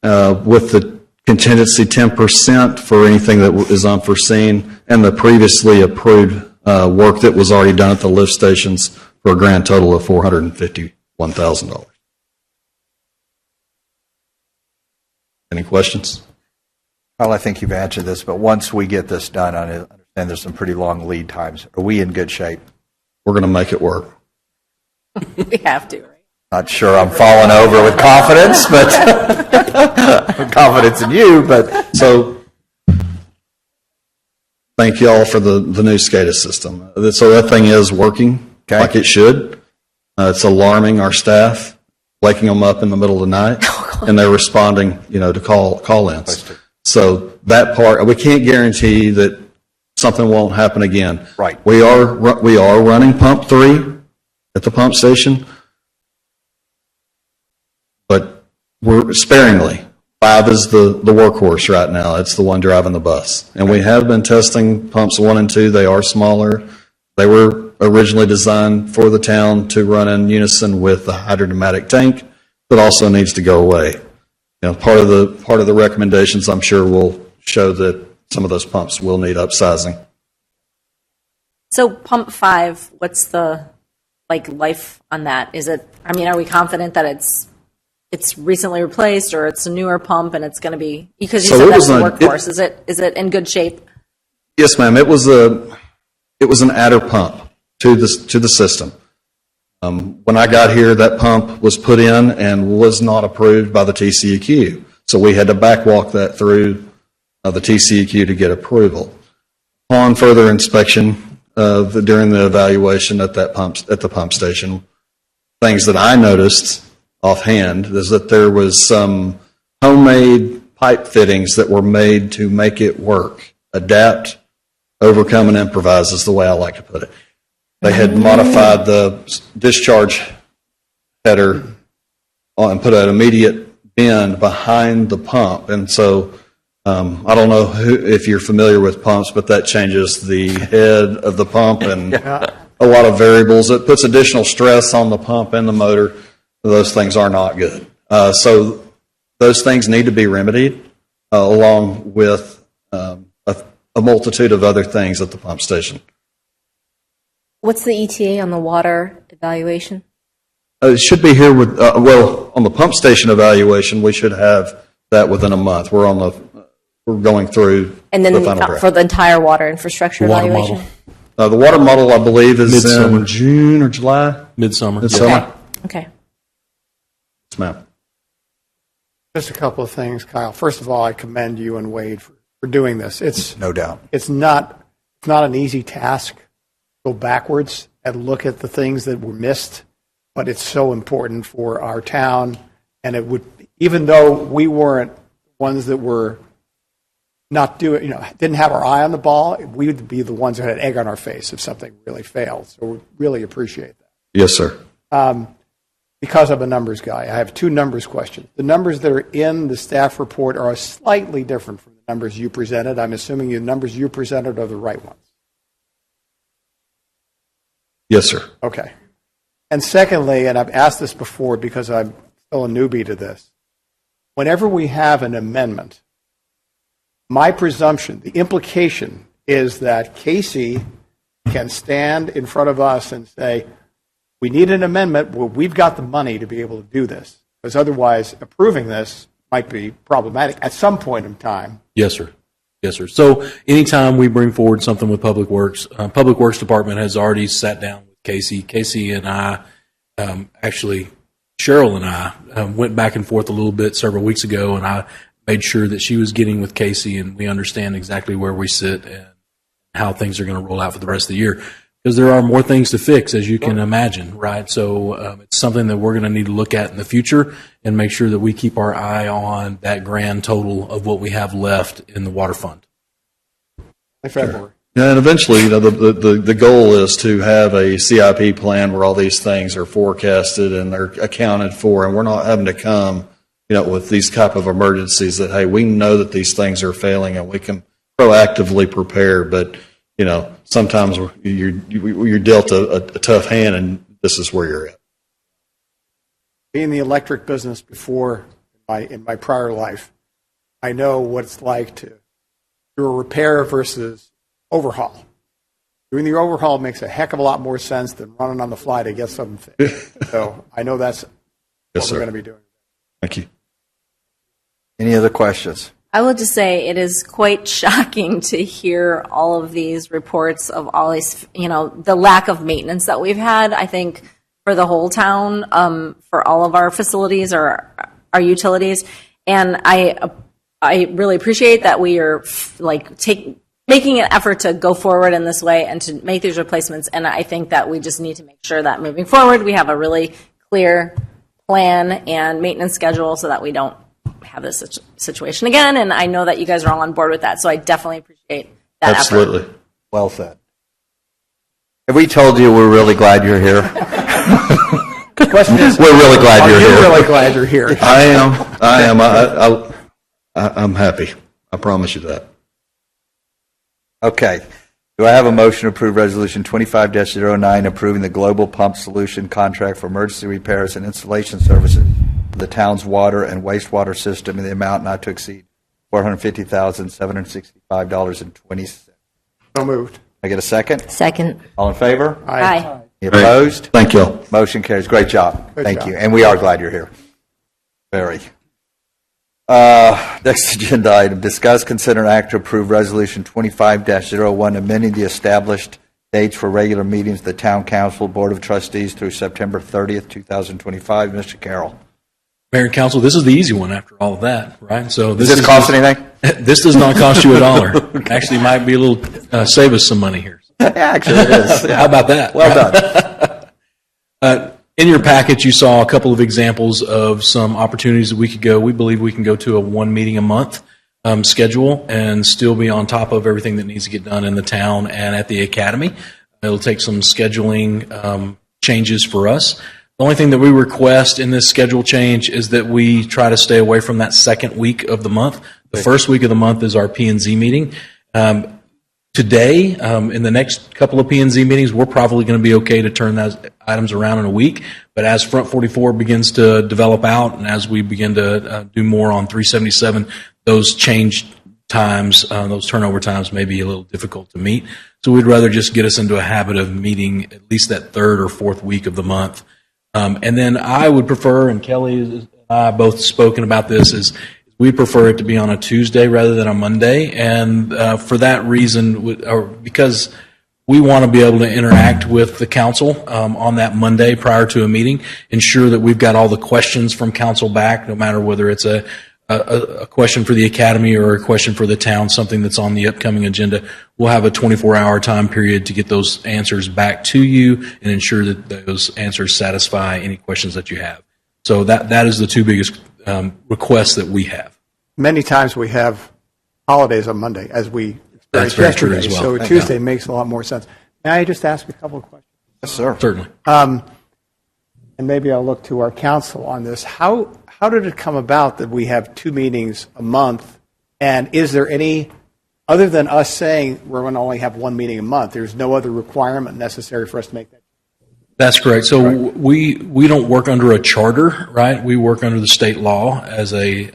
with the contingency 10% for anything that is unforeseen, and the previously approved work that was already done at the lift stations for a grand total of $451,000. Any questions? Well, I think you've answered this, but once we get this done, I understand there's some pretty long lead times. Are we in good shape? We're going to make it work. We have to, right? Not sure I'm falling over with confidence, but confidence in you, but so thank you all for the new SCADA system. So that thing is working like it should. It's alarming our staff, waking them up in the middle of the night, and they're responding, to call-ins. So that part, we can't guarantee that something won't happen again. Right. We are running pump 3 at the pump station, but we're sparingly. 5 is the workhorse right now. It's the one driving the bus. And we have been testing pumps 1 and 2. They are smaller. They were originally designed for the town to run in unison with the hydrodynamic tank that also needs to go away. Part of the recommendations, I'm sure, will show that some of those pumps will need upsizing. So pump 5, what's the life on that? Is it? I mean, are we confident that it's recently replaced, or it's a newer pump and it's going to be, because you said that's the workhorse? Is it in good shape? Yes, ma'am. It was an adder pump to the system. When I got here, that pump was put in and was not approved by the TCEQ. So we had to backwalk that through the TCEQ to get approval. Upon further inspection during the evaluation at the pump station, things that I noticed offhand is that there was some homemade pipe fittings that were made to make it work. Adapt, overcome, and improvise is the way I like to put it. They had modified the discharge header and put an immediate bend behind the pump. And so I don't know if you're familiar with pumps, but that changes the head of the pump and a lot of variables. It puts additional stress on the pump and the motor. Those things are not good. So those things need to be remedied along with a multitude of other things at the pump station. What's the ETA on the water evaluation? It should be here with, on the pump station evaluation, we should have that within a month. We're going through and then the final draft. For the entire water infrastructure evaluation? The water model, I believe, is Midsummer. in June or July. Midsummer. Okay. Yes, ma'am. Just a couple of things, Kyle. First of all, I commend you and Wade for doing this. It's No doubt. It's not an easy task. Go backwards and look at the things that were missed, but it's so important for our town. And it would, even though we weren't ones that were not doing, didn't have our eye on the ball, we would be the ones that had egg on our face if something really failed. So we really appreciate that. Yes, sir. Because I'm a numbers guy, I have two numbers questions. The numbers that are in the staff report are slightly different from the numbers you presented. I'm assuming the numbers you presented are the right ones. Yes, sir. Okay. And secondly, and I've asked this before because I'm still a newbie to this, whenever we have an amendment, my presumption, the implication is that Casey can stand in front of us and say, we need an amendment, well, we've got the money to be able to do this. Because otherwise, approving this might be problematic at some point in time. Yes, sir. Yes, sir. So anytime we bring forward something with Public Works Department has already sat down with Casey. Casey and I, actually, Cheryl and I went back and forth a little bit several weeks ago, and I made sure that she was getting with Casey and we understand exactly where we sit and how things are going to roll out for the rest of the year. Because there are more things to fix, as you can imagine, right? So it's something that we're going to need to look at in the future and make sure that we keep our eye on that grand total of what we have left in the water fund. February. Yeah, and eventually, the goal is to have a CIP plan where all these things are forecasted and they're accounted for, and we're not having to come, with these type of emergencies that, hey, we know that these things are failing and we can proactively prepare, but sometimes you're dealt a tough hand, and this is where you're at. Being in the electric business before, in my prior life, I know what it's like to do a repair versus overhaul. Doing the overhaul makes a heck of a lot more sense than running on the fly to get something fixed. So I know that's what we're going to be doing. Thank you. Any other questions? I will just say it is quite shocking to hear all of these reports of all these, the lack of maintenance that we've had, I think, for the whole town, for all of our facilities or our utilities. And I really appreciate that we are making an effort to go forward in this way and to make these replacements. And I think that we just need to make sure that moving forward, we have a really clear plan and maintenance schedule so that we don't have this situation again, and I know that you guys are all on board with that, so I definitely appreciate that Absolutely. effort. Well said. Have we told you we're really glad you're here? The question is, we're really glad you're here. Really glad you're here. I am. I'm happy. I promise you that. Okay. Do I have a motion to approve Resolution 25-09, approving the Global Pump Solution contract for emergency repairs and installation services for the town's water and wastewater system in the amount not to exceed $450,765.20? So moved. I get a second? Second. All in favor? Aye. Any opposed? Thank you. Motion carries. Great job. Good Thank job. you. And we are glad you're here. Very. Next agenda item, discuss, consider, and act to approve Resolution 25-01, amending the established dates for regular meetings of the Town Council Board of Trustees through September 30th, 2025. Mr. Carroll. Mayor and Council, this is the easy one after all of that, right? So Does this cost anything? This does not cost you $1. Actually, might be a little save us some money here. Actually, it is. How about that? Well done. In your packet, you saw a couple of examples of some opportunities that we could go. We believe we can go to a one meeting a month schedule and still be on top of everything that needs to get done in the town and at the academy. It'll take some scheduling changes for us. The only thing that we request in this schedule change is that we try to stay away from that second week of the month. The first week of the month is our P&Z meeting. Today, in the next couple of P&Z meetings, we're probably going to be okay to turn those items around in a week. But as Front 44 begins to develop out and as we begin to do more on 377, those change times, those turnover times may be a little difficult to meet. So we'd rather just get us into a habit of meeting at least that third or fourth week of the month. And then I would prefer, and Kelly and I have both spoken about this, is we prefer it to be on a Tuesday rather than a Monday, and for that reason, or because we want to be able to interact with the council on that Monday prior to a meeting, ensure that we've got all the questions from council back, no matter whether it's a question for the academy or a question for the town, something that's on the upcoming agenda. We'll have a 24-hour time period to get those answers back to you and ensure that those answers satisfy any questions that you have. So that is the two biggest requests that we have. Many times we have holidays on Monday, as we That's experienced very true yesterday, as well. so Tuesday makes a lot more sense. May I just ask a couple of questions? Yes, sir. Certainly. And maybe I'll look to our council on this. How did it come about that we have two meetings a month? And is there any, other than us saying we're going to only have one meeting a month, there's no other requirement necessary for us to make that? That's correct. So we don't work under a charter, right? We work under the state law as a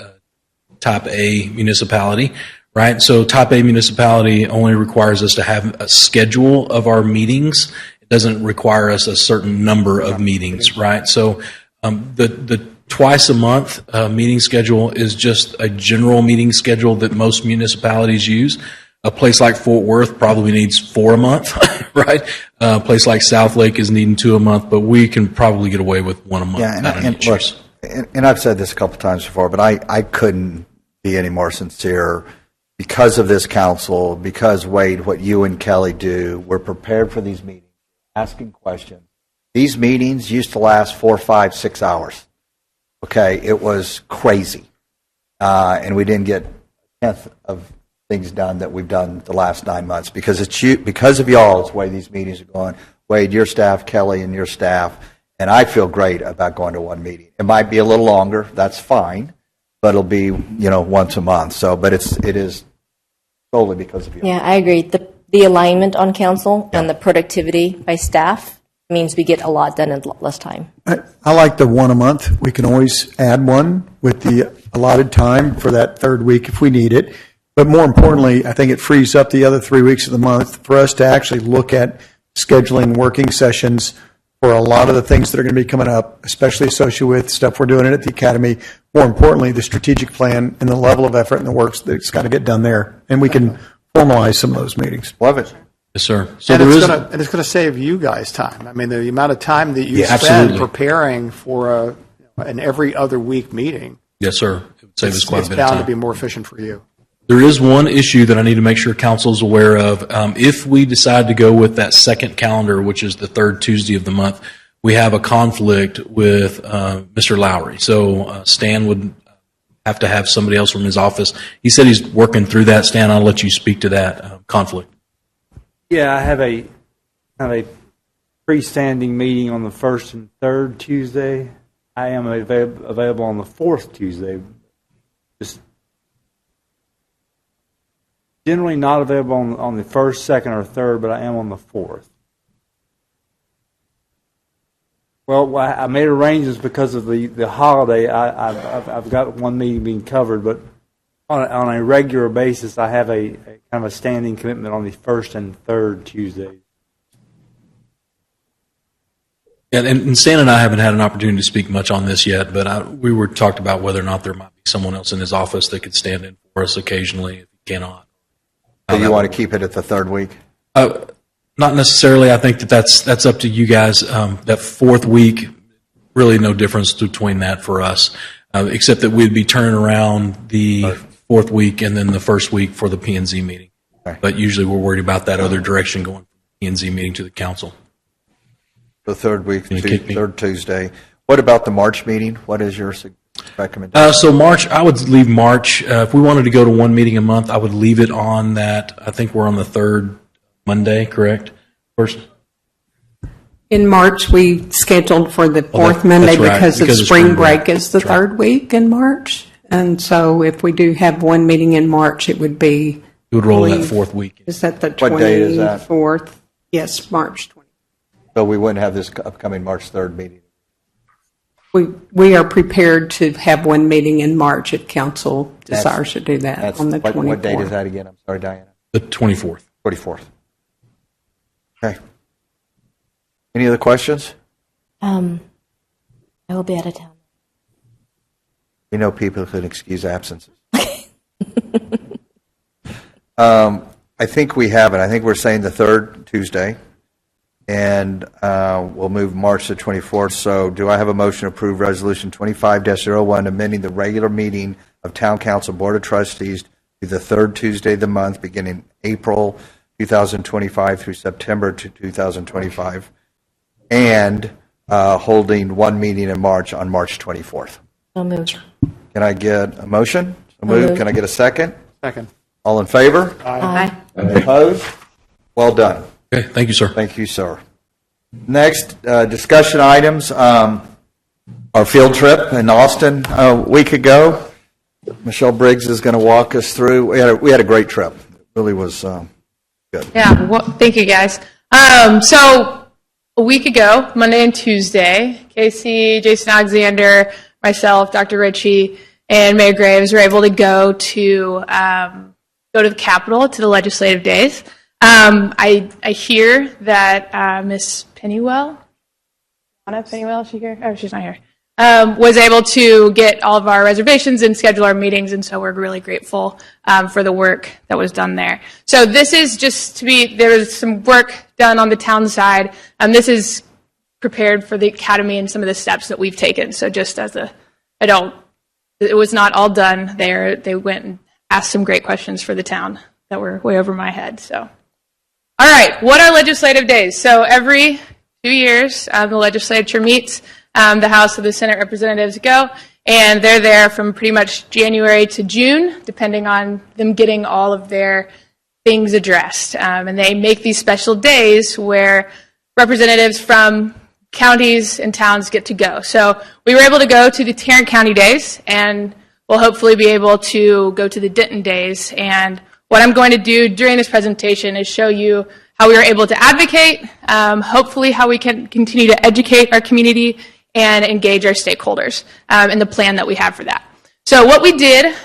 Type A municipality, right? So Type A municipality only requires us to have a schedule of our meetings. It doesn't require us a certain number of meetings, right? So the twice a month meeting schedule is just a general meeting schedule that most municipalities use. A place like Fort Worth probably needs 4 a month, right? A place like Southlake is needing 2 a month, but we can probably get away with 1 a month. Yeah, and I've said this a couple times before, but I couldn't be any more sincere because of this council, because, Wade, what you and Kelly do. We're prepared for these meetings, asking questions. These meetings used to last 4, 5, 6 hours. Okay, it was crazy. And we didn't get a tenth of things done that we've done the last 9 months because because of y'all, it's the way these meetings are going. Wade, your staff, Kelly, and your staff, and I feel great about going to one meeting. It might be a little longer, that's fine, but it'll be once a month. So, but it is solely because of you. Yeah, I agree. The alignment on council and the productivity by staff means we get a lot done in less time. I like the 1 a month. We can always add one with the allotted time for that third week if we need it. But more importantly, I think it frees up the other 3 weeks of the month for us to actually look at scheduling working sessions for a lot of the things that are going to be coming up, especially associated with stuff we're doing at the academy. More importantly, the strategic plan and the level of effort and the work that's got to get done there. And we can formalize some of those meetings. Love it. Yes, sir. So and it's going to save you guys time. I mean, the amount of time that you spend absolutely. preparing for an every other week meeting. Yes, sir. It would save us quite a bit of It's time. bound to be more efficient for you. There is one issue that I need to make sure council is aware of. If we decide to go with that second calendar, which is the third Tuesday of the month, we have a conflict with Mr. Lowry. So Stan would have to have somebody else from his office. He said he's working through that. Stan, I'll let you speak to that conflict. Yeah, I have a freestanding meeting on the first and third Tuesday. I am available on the fourth Tuesday. generally not available on the 1st, 2nd, or 3rd, but I am on the 4th. Well, I made arrangements because of the holiday. I've got one meeting being covered, but on a regular basis, I have a kind of a standing commitment on the 1st and 3rd Tuesdays. And Stan and I haven't had an opportunity to speak much on this yet, but we were talked about whether or not there might be someone else in his office that could stand in for us occasionally if he cannot. So you want to keep it at the 3rd week? Not necessarily. I think that's up to you guys. That 4th week, really no difference between that for us, except that we'd be turning around the 4th week and then the 1st week for the P&Z meeting. Okay. But usually we're worried about that other direction going from the P&Z meeting to the council. The 3rd week, 3rd Tuesday. What about the March meeting? What is your recommendation? So March, I would leave March. If we wanted to go to one meeting a month, I would leave it on that. I think we're on the 3rd Monday, correct? First. In March, we scheduled for the 4th Monday because of spring break is the 3rd week in March. And so if we do have one meeting in March, it would be... It would roll that 4th week. Is that the 24th? What date is that? Yes, March 20th. So we wouldn't have this upcoming March 3rd meeting? We are prepared to have one meeting in March if council desires to do that on the 24th. What date is that again? I'm sorry, Diana. The 24th. 24th. Okay. Any other questions? I will be out of town. We know people who can excuse absences. I think we have it. I think we're saying the 3rd Tuesday, and we'll move March the 24th. So do I have a motion to approve Resolution 25-01, amending the regular meeting of Town Council Board of Trustees to the 3rd Tuesday of the month, beginning April 2025 through September 2025, and holding one meeting in March on March 24th. So moved. Can I get a motion? So moved. Can I get a second? Second. All in favor? Aye. Any opposed? Well done. Okay, thank you, sir. Thank you, sir. Next, discussion items. Our field trip in Austin a week ago. Michelle Briggs is going to walk us through. We had a great trip. It really was good. Yeah, well, thank you, guys. So a week ago, Monday and Tuesday, Casey, Jason Alexander, myself, Dr. Ritchie, and Mayor Graves were able to go to the Capitol to the legislative days. I hear that Miss Pennywell, Anna Pennywell, is she here? Oh, she's not here. Was able to get all of our reservations and schedule our meetings, and so we're really grateful for the work that was done there. So this is just there was some work done on the town side. This is prepared for the academy and some of the steps that we've taken. So just as it was not all done there. They went and asked some great questions for the town that were way over my head. So, all right, what are legislative days? So every 2 years, the legislature meets. The House and the Senate representatives go, and they're there from pretty much January to June, depending on them getting all of their things addressed. And they make these special days where representatives from counties and towns get to go. So we were able to go to the Tarrant County days, and we'll hopefully be able to go to the Denton days. And what I'm going to do during this presentation is show you how we were able to advocate, hopefully how we can continue to educate our community and engage our stakeholders in the plan that we have for that. So what we did,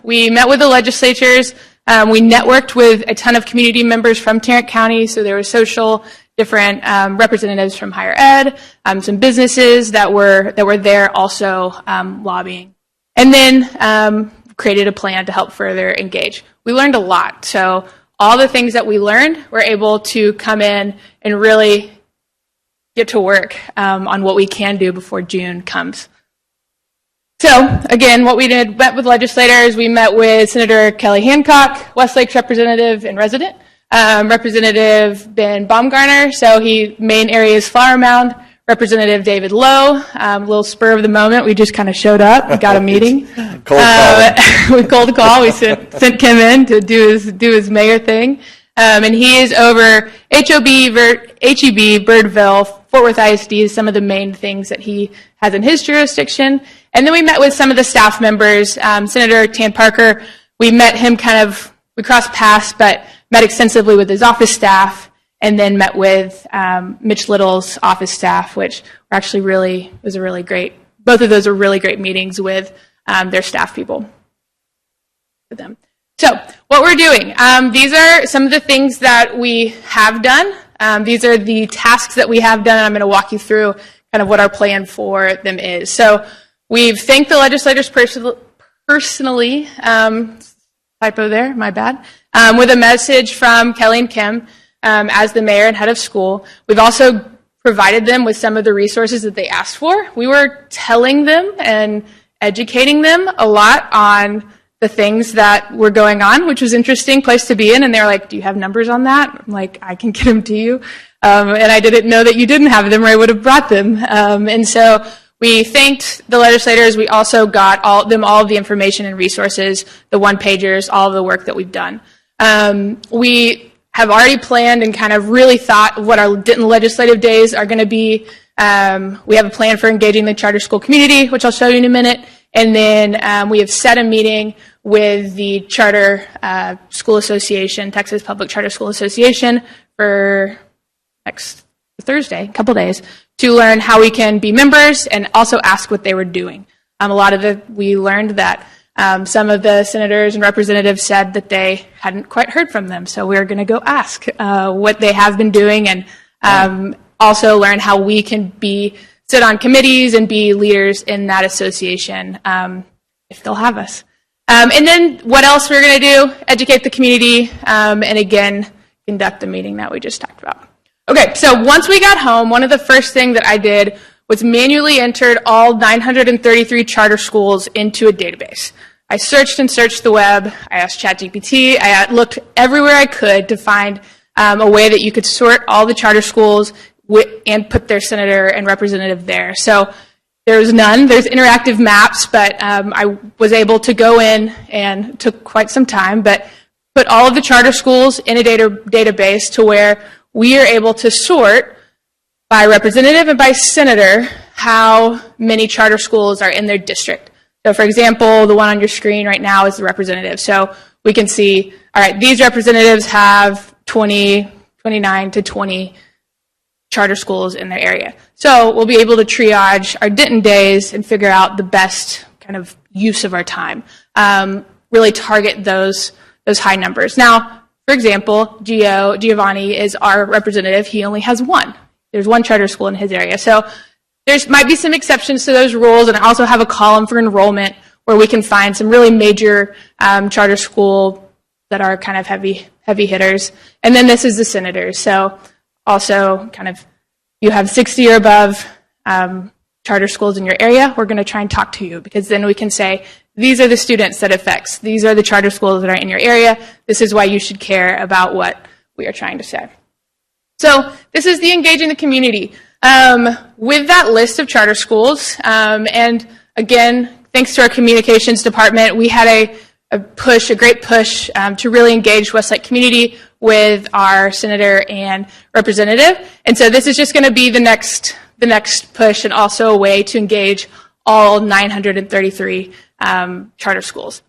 we met with the legislatures, we networked with a ton of community members from Tarrant County, so there were social, different representatives from higher ed, some businesses that were there also lobbying. And then created a plan to help further engage. We learned a lot, so all the things that we learned, we're able to come in and really get to work on what we can do before June comes. So, again, what we did, met with legislators. We met with Senator Kelly Hancock, Westlake's representative and resident, Representative Ben Baumgartner, so main area is Flower Mound, Representative David Lowe, little spur of the moment, we just kind of showed up and got a meeting. We cold call, we sent Kim in to do his mayor thing. And he is over HEB, Birdville, Fort Worth ISD is some of the main things that he has in his jurisdiction. And then we met with some of the staff members. Senator Tan Parker, we met him kind of we crossed paths, but met extensively with his office staff, and then met with Mitch Little's office staff, which were actually was a really great. Both of those were really great meetings with their staff people. With them. So what we're doing, these are some of the things that we have done. These are the tasks that we have done, and I'm going to walk you through kind of what our plan for them is. So we've thanked the legislators personally, typo there, my bad, with a message from Kelly and Kim as the mayor and head of school. We've also provided them with some of the resources that they asked for. We were telling them and educating them a lot on the things that were going on, which was an interesting place to be in. And they're like, do you have numbers on that? I'm like, I can get them to you. And I didn't know that you didn't have them, or I would have brought them. And so we thanked the legislators. We also got all of the information and resources, the one-pagers, all of the work that we've done. We have already planned and kind of really thought what our Denton legislative days are going to be. We have a plan for engaging the charter school community, which I'll show you in a minute. And then we have set a meeting with the Charter School Association, Texas Public Charter School Association, for next Thursday, a couple days, to learn how we can be members and also ask what they were doing. We learned that some of the senators and representatives said that they hadn't quite heard from them, so we're going to go ask what they have been doing, and also learn how we can sit on committees and be leaders in that association if they'll have us. And then what else we're going to do? Educate the community, and again, conduct the meeting that we just talked about. Okay, so once we got home, one of the first things that I did was manually entered all 933 charter schools into a database. I searched and searched the web. I asked ChatGPT. I looked everywhere I could to find a way that you could sort all the charter schools and put their senator and representative there. So there's none. There's interactive maps, but I was able to go in, and it took quite some time, but put all of the charter schools in a database to where we are able to sort by representative and by senator how many charter schools are in their district. So for example, the one on your screen right now is the representative. So we can see, all right, these representatives have 29 to 20 charter schools in their area. So we'll be able to triage our Denton days and figure out the best kind of use of our time. Really target those high numbers. Now, for example, Giovanni is our representative. He only has one. There's one charter school in his area. So there might be some exceptions to those rules, and I also have a column for enrollment where we can find some really major charter school that are kind of heavy hitters. And then this is the senators. So also kind of you have 60 or above charter schools in your area, we're going to try and talk to you, because then we can say, these are the students that affects. These are the charter schools that are in your area. This is why you should care about what we are trying to say. So this is the engaging the community. With that list of charter schools, and again, thanks to our communications department, we had a great push to really engage Westlake community with our senator and representative. And so this is just going to be the next push, and also a way to engage all 933 charter schools.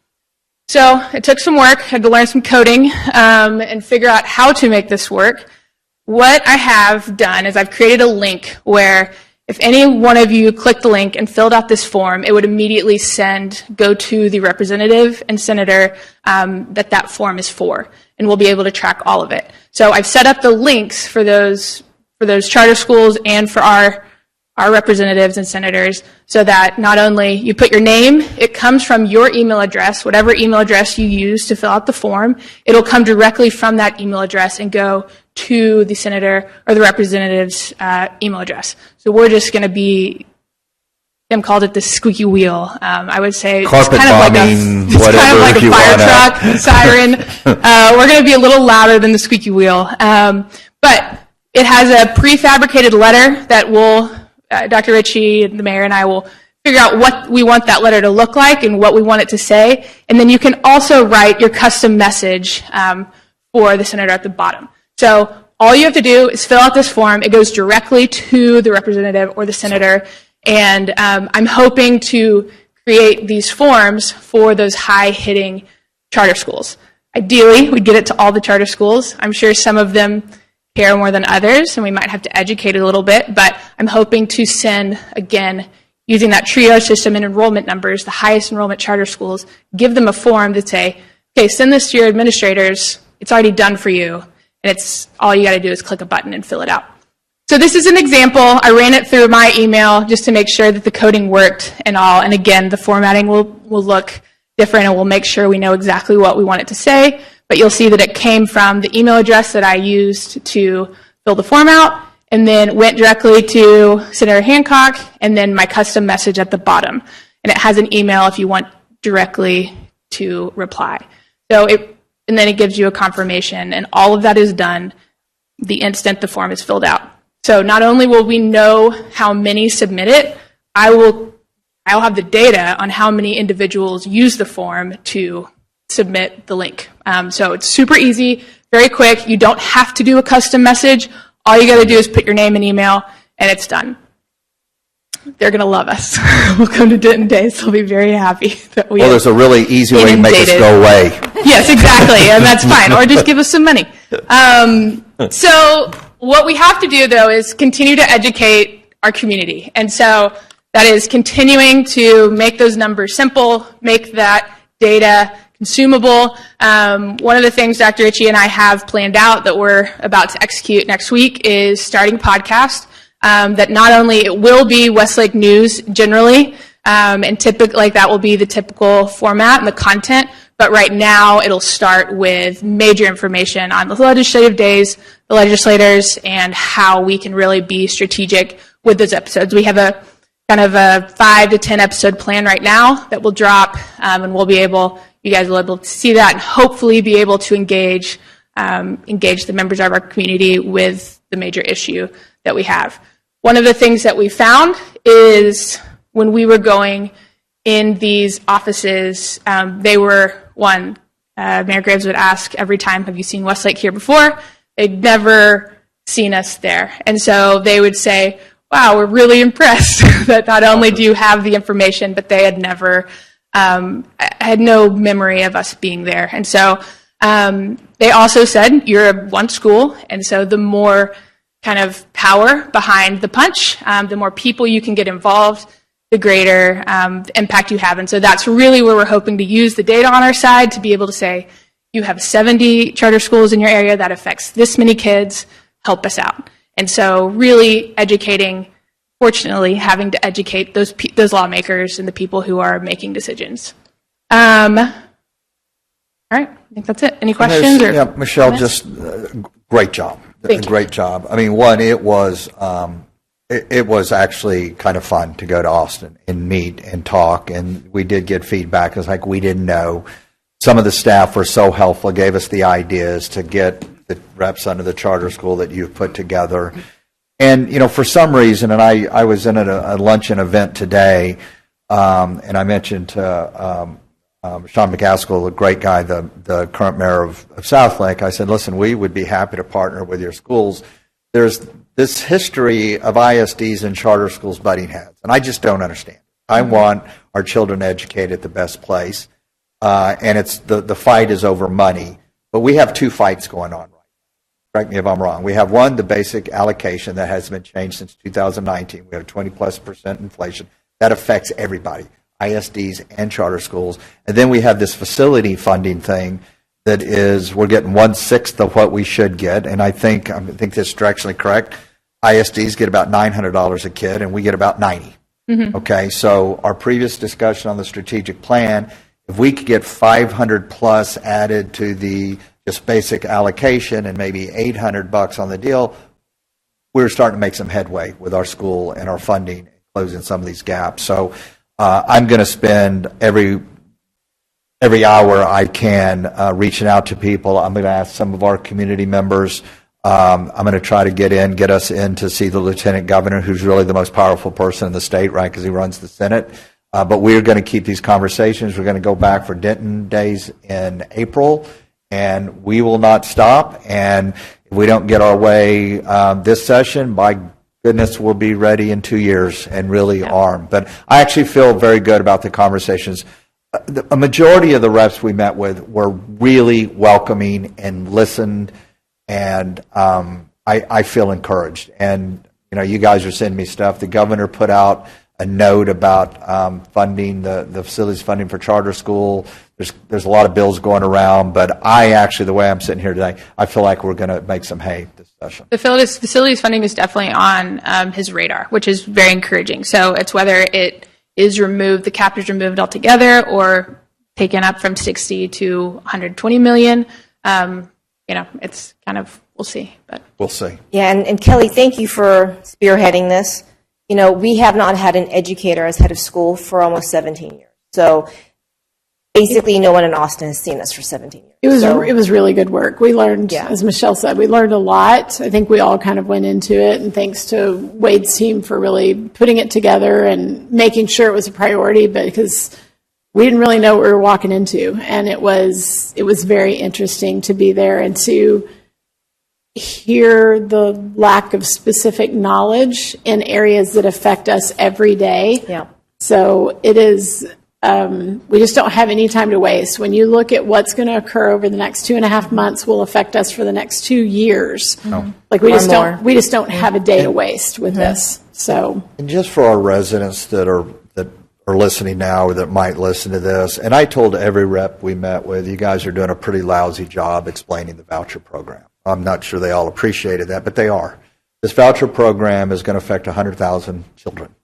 So it took some work. I had to learn some coding and figure out how to make this work. What I have done is I've created a link where if any one of you clicked the link and filled out this form, it would immediately go to the representative and senator that form is for, and we'll be able to track all of it. So I've set up the links for those charter schools and for our representatives and senators, so that not only you put your name, it comes from your email address, whatever email address you use to fill out the form, it'll come directly from that email address and go to the senator or the representative's email address. So we're just going to be, Tim called it the squeaky wheel. I would say carpet bombing, whatever, like a fire truck, siren. We're going to be a little louder than the squeaky wheel. But it has a prefabricated letter that Dr. Ritchie, the mayor, and I will figure out what we want that letter to look like and what we want it to say. And then you can also write your custom message for the senator at the bottom. So all you have to do is fill out this form. It goes directly to the representative or the senator. And I'm hoping to create these forms for those high-hitting charter schools. Ideally, we'd get it to all the charter schools. I'm sure some of them care more than others, and we might have to educate a little bit, but I'm hoping to send, again, using that triage system and enrollment numbers, the highest enrollment charter schools, give them a form that say, okay, send this to your administrators. It's already done for you, and it's all you got to do is click a button and fill it out. So this is an example. I ran it through my email just to make sure that the coding worked and all. And again, the formatting will look different, and we'll make sure we know exactly what we want it to say. But you'll see that it came from the email address that I used to fill the form out, and then went directly to Senator Hancock, and then my custom message at the bottom. And it has an email if you want directly to reply. And then it gives you a confirmation, and all of that is done the instant the form is filled out. So not only will we know how many submit it, I'll have the data on how many individuals use the form to submit the link. So it's super easy, very quick. You don't have to do a custom message. All you got to do is put your name and email, and it's done. They're going to love us. We'll come to Denton Days. They'll be very happy that we. Well, there's a really easy way to make us go away. Yes, exactly, and that's fine. Or just give us some money. So what we have to do, though, is continue to educate our community. And so that is continuing to make those numbers simple, make that data consumable. One of the things Dr. Ritchie and I have planned out that we're about to execute next week is starting a podcast that not only it will be Westlake news generally, and typically like that will be the typical format and the content, but right now it'll start with major information on the legislative days, the legislators, and how we can really be strategic with those episodes. We have a kind of a 5 to 10 episode plan right now that will drop, and you guys will be able to see that and hopefully be able to engage the members of our community with the major issue that we have. One of the things that we found is when we were going in these offices, they were, Mayor Graves would ask every time, have you seen Westlake here before? They'd never seen us there. And so they would say, wow, we're really impressed that not only do you have the information, but they had never, had no memory of us being there. And so they also said, you're one school, and so the more kind of power behind the punch, the more people you can get involved, the greater impact you have. And so that's really where we're hoping to use the data on our side to be able to say, you have 70 charter schools in your area that affects this many kids, help us out. And so really educating, fortunately, having to educate those lawmakers and the people who are making decisions. All right, I think that's it. Any questions? Yeah, Michelle, just great job. Great job. I mean, it was actually kind of fun to go to Austin and meet and talk, and we did get feedback. It's like we didn't know. Some of the staff were so helpful, gave us the ideas to get the reps under the charter school that you've put together. And, for some reason, and I was in a luncheon event today, and I mentioned to Sean McCaskill, a great guy, the current mayor of Southlake, I said, listen, we would be happy to partner with your schools. There's this history of ISDs and charter schools butting heads, and I just don't understand. I want our children educated at the best place, and it's the fight is over money. But we have two fights going on right now. Correct me if I'm wrong. We have one, the basic allocation that hasn't been changed since 2019. We have 20+% inflation. That affects everybody, ISDs and charter schools. And then we have this facility funding thing that is, we're getting 1/6 of what we should get. And I think this is directionally correct. ISDs get about $900 a kid, and we get about $90. Mm-hmm. Okay, so our previous discussion on the strategic plan, if we could get 500 plus added to the just basic allocation and maybe $800 on the deal, we're starting to make some headway with our school and our funding, closing some of these gaps. So I'm going to spend every hour I can reaching out to people. I'm going to ask some of our community members. I'm going to try to get us in to see the lieutenant governor, who's really the most powerful person in the state, right, because he runs the Senate. But we're going to keep these conversations. We're going to go back for Denton Days in April, and we will not stop. And if we don't get our way this session, by goodness, we'll be ready in 2 years and really armed. But I actually feel very good about the conversations. a majority of the reps we met with were really welcoming and listened, and I feel encouraged. And you guys are sending me stuff. The governor put out a note about funding the facilities funding for charter school. There's a lot of bills going around, but the way I'm sitting here today, I feel like we're going to make some hay this session. The facilities funding is definitely on his radar, which is very encouraging. So it's whether it is removed, the cap is removed altogether, or taken up from 60 to 120 million. It's kind of, we'll see. But we'll see. Yeah, and Kelly, thank you for spearheading this. We have not had an educator as head of school for almost 17 years. So basically, no one in Austin has seen us for 17 years. It was really good work. We learned, as Michelle said, we learned a lot. I think we all kind of went into it, and thanks to Wade's team for really putting it together and making sure it was a priority, because we didn't really know what we were walking into, and it was very interesting to be there and to hear the lack of specific knowledge in areas that affect us every day. Yeah. So it is. We just don't have any time to waste. When you look at what's going to occur over the next 2.5 months will affect us for the next 2 years. No. Like we just don't have a day to waste with this. So, and just for our residents that are listening now or that might listen to this, and I told every rep we met with, you guys are doing a pretty lousy job explaining the voucher program. I'm not sure they all appreciated that, but they are. This voucher program is going to affect 100,000 children,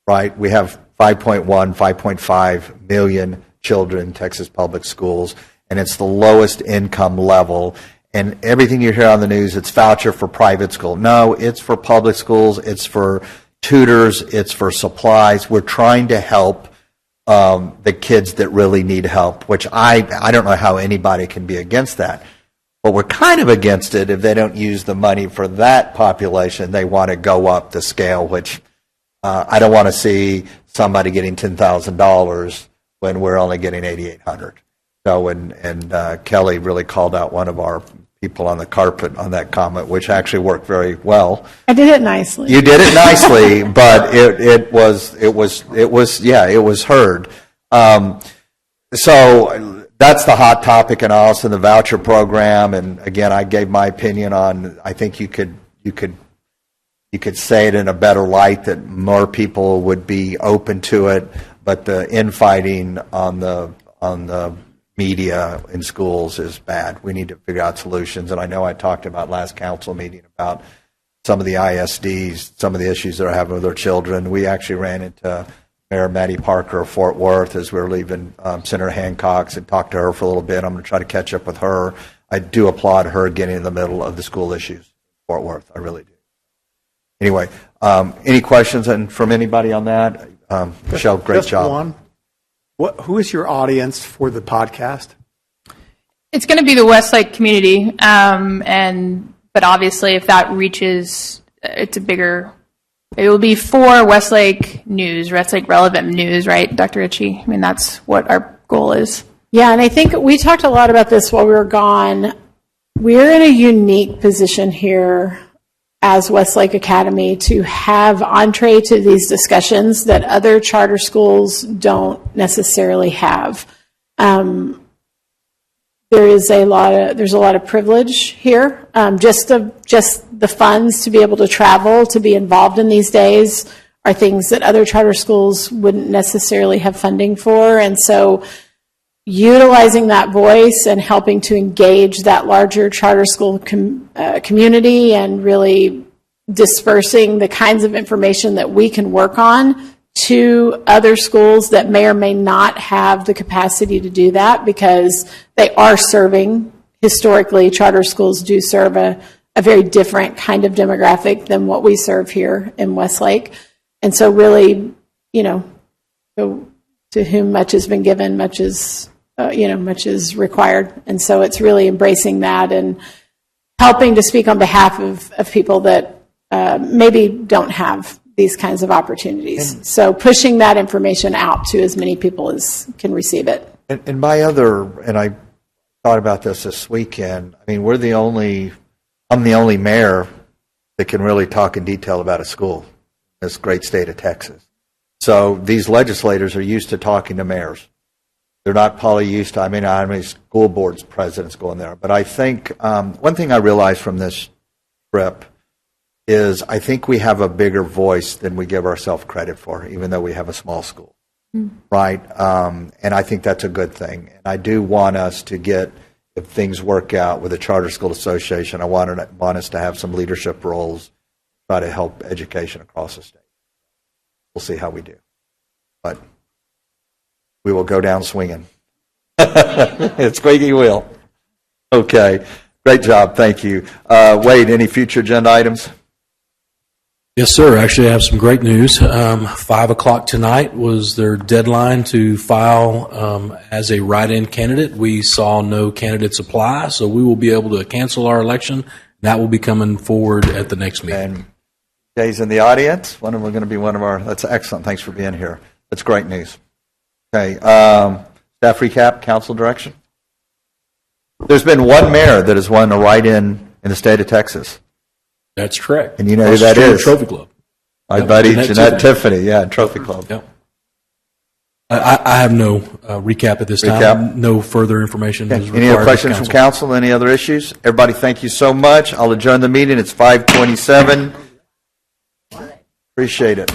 right? We have 5.5 million children in Texas public schools, and it's the lowest income level. And everything you hear on the news, it's voucher for private school. No, it's for public schools. It's for tutors. It's for supplies. We're trying to help the kids that really need help, which I don't know how anybody can be against that. But we're kind of against it if they don't use the money for that population. They want to go up the scale, which I don't want to see somebody getting $10,000 when we're only getting $8,800. So, and Kelly really called out one of our people on the carpet on that comment, which actually worked very well. I did it nicely. You did it nicely, but it was heard. So that's the hot topic in Austin, the voucher program. And again, I gave my opinion on. I think you could say it in a better light that more people would be open to it, but the infighting on the media in schools is bad. We need to figure out solutions. And I know I talked about last council meeting about some of the ISDs, some of the issues that are having with their children. We actually ran into Mayor Maddie Parker of Fort Worth as we were leaving Senator Hancock's and talked to her for a little bit. I'm going to try to catch up with her. I do applaud her getting in the middle of the school issues in Fort Worth. I really do. Anyway, any questions from anybody on that? Michelle, great job. One. Who is your audience for the podcast? it's going to be the Westlake community, but obviously if that reaches, it will be for Westlake news, Westlake relevant news, right, Dr. Ritchie? I mean, that's what our goal is. Yeah, and I think we talked a lot about this while we were gone. We're in a unique position here as Westlake Academy to have entree to these discussions that other charter schools don't necessarily have. There's a lot of privilege here. Just the funds to be able to travel, to be involved in these days are things that other charter schools wouldn't necessarily have funding for. And so utilizing that voice and helping to engage that larger charter school community and really dispersing the kinds of information that we can work on to other schools that may or may not have the capacity to do that, because they are serving, historically, charter schools do serve a very different kind of demographic than what we serve here in Westlake. And so really, to whom much has been given, much is required. And so it's really embracing that and helping to speak on behalf of people that maybe don't have these kinds of opportunities. So pushing that information out to as many people as can receive it. And I thought about this weekend. I mean, I'm the only mayor that can really talk in detail about a school in this great state of Texas. So these legislators are used to talking to mayors. They're not probably used to, I mean, how many school boards presidents go in there. But I think one thing I realized from this trip is I think we have a bigger voice than we give ourselves credit for, even though we have a small school. Right? And I think that's a good thing. And I do want us to get, if things work out with the Charter School Association, I want us to have some leadership roles, try to help education across the state. We'll see how we do. But we will go down swinging. It's squeaky wheel. Okay. Great job. Thank you. Wade, any future agenda items? Yes, sir. Actually, I have some great news. 5 o'clock tonight was their deadline to file as a write-in candidate. We saw no candidates apply, so we will be able to cancel our election. That will be coming forward at the next meeting. And Jay's in the audience. One of them are going to be one of our. That's excellent. Thanks for being here. That's great news. Okay. Staff recap, council direction. There's been one mayor that has won a write-in the state of Texas. That's correct. And you know who that is? Trophy Club. My buddy Jeanette Tiffany. Yeah, Trophy Club. Yep. I have no recap at this time. No further information. Okay. Any other questions from council? Any other issues? Everybody, thank you so much. I'll adjourn the meeting. It's 5:27. Appreciate it.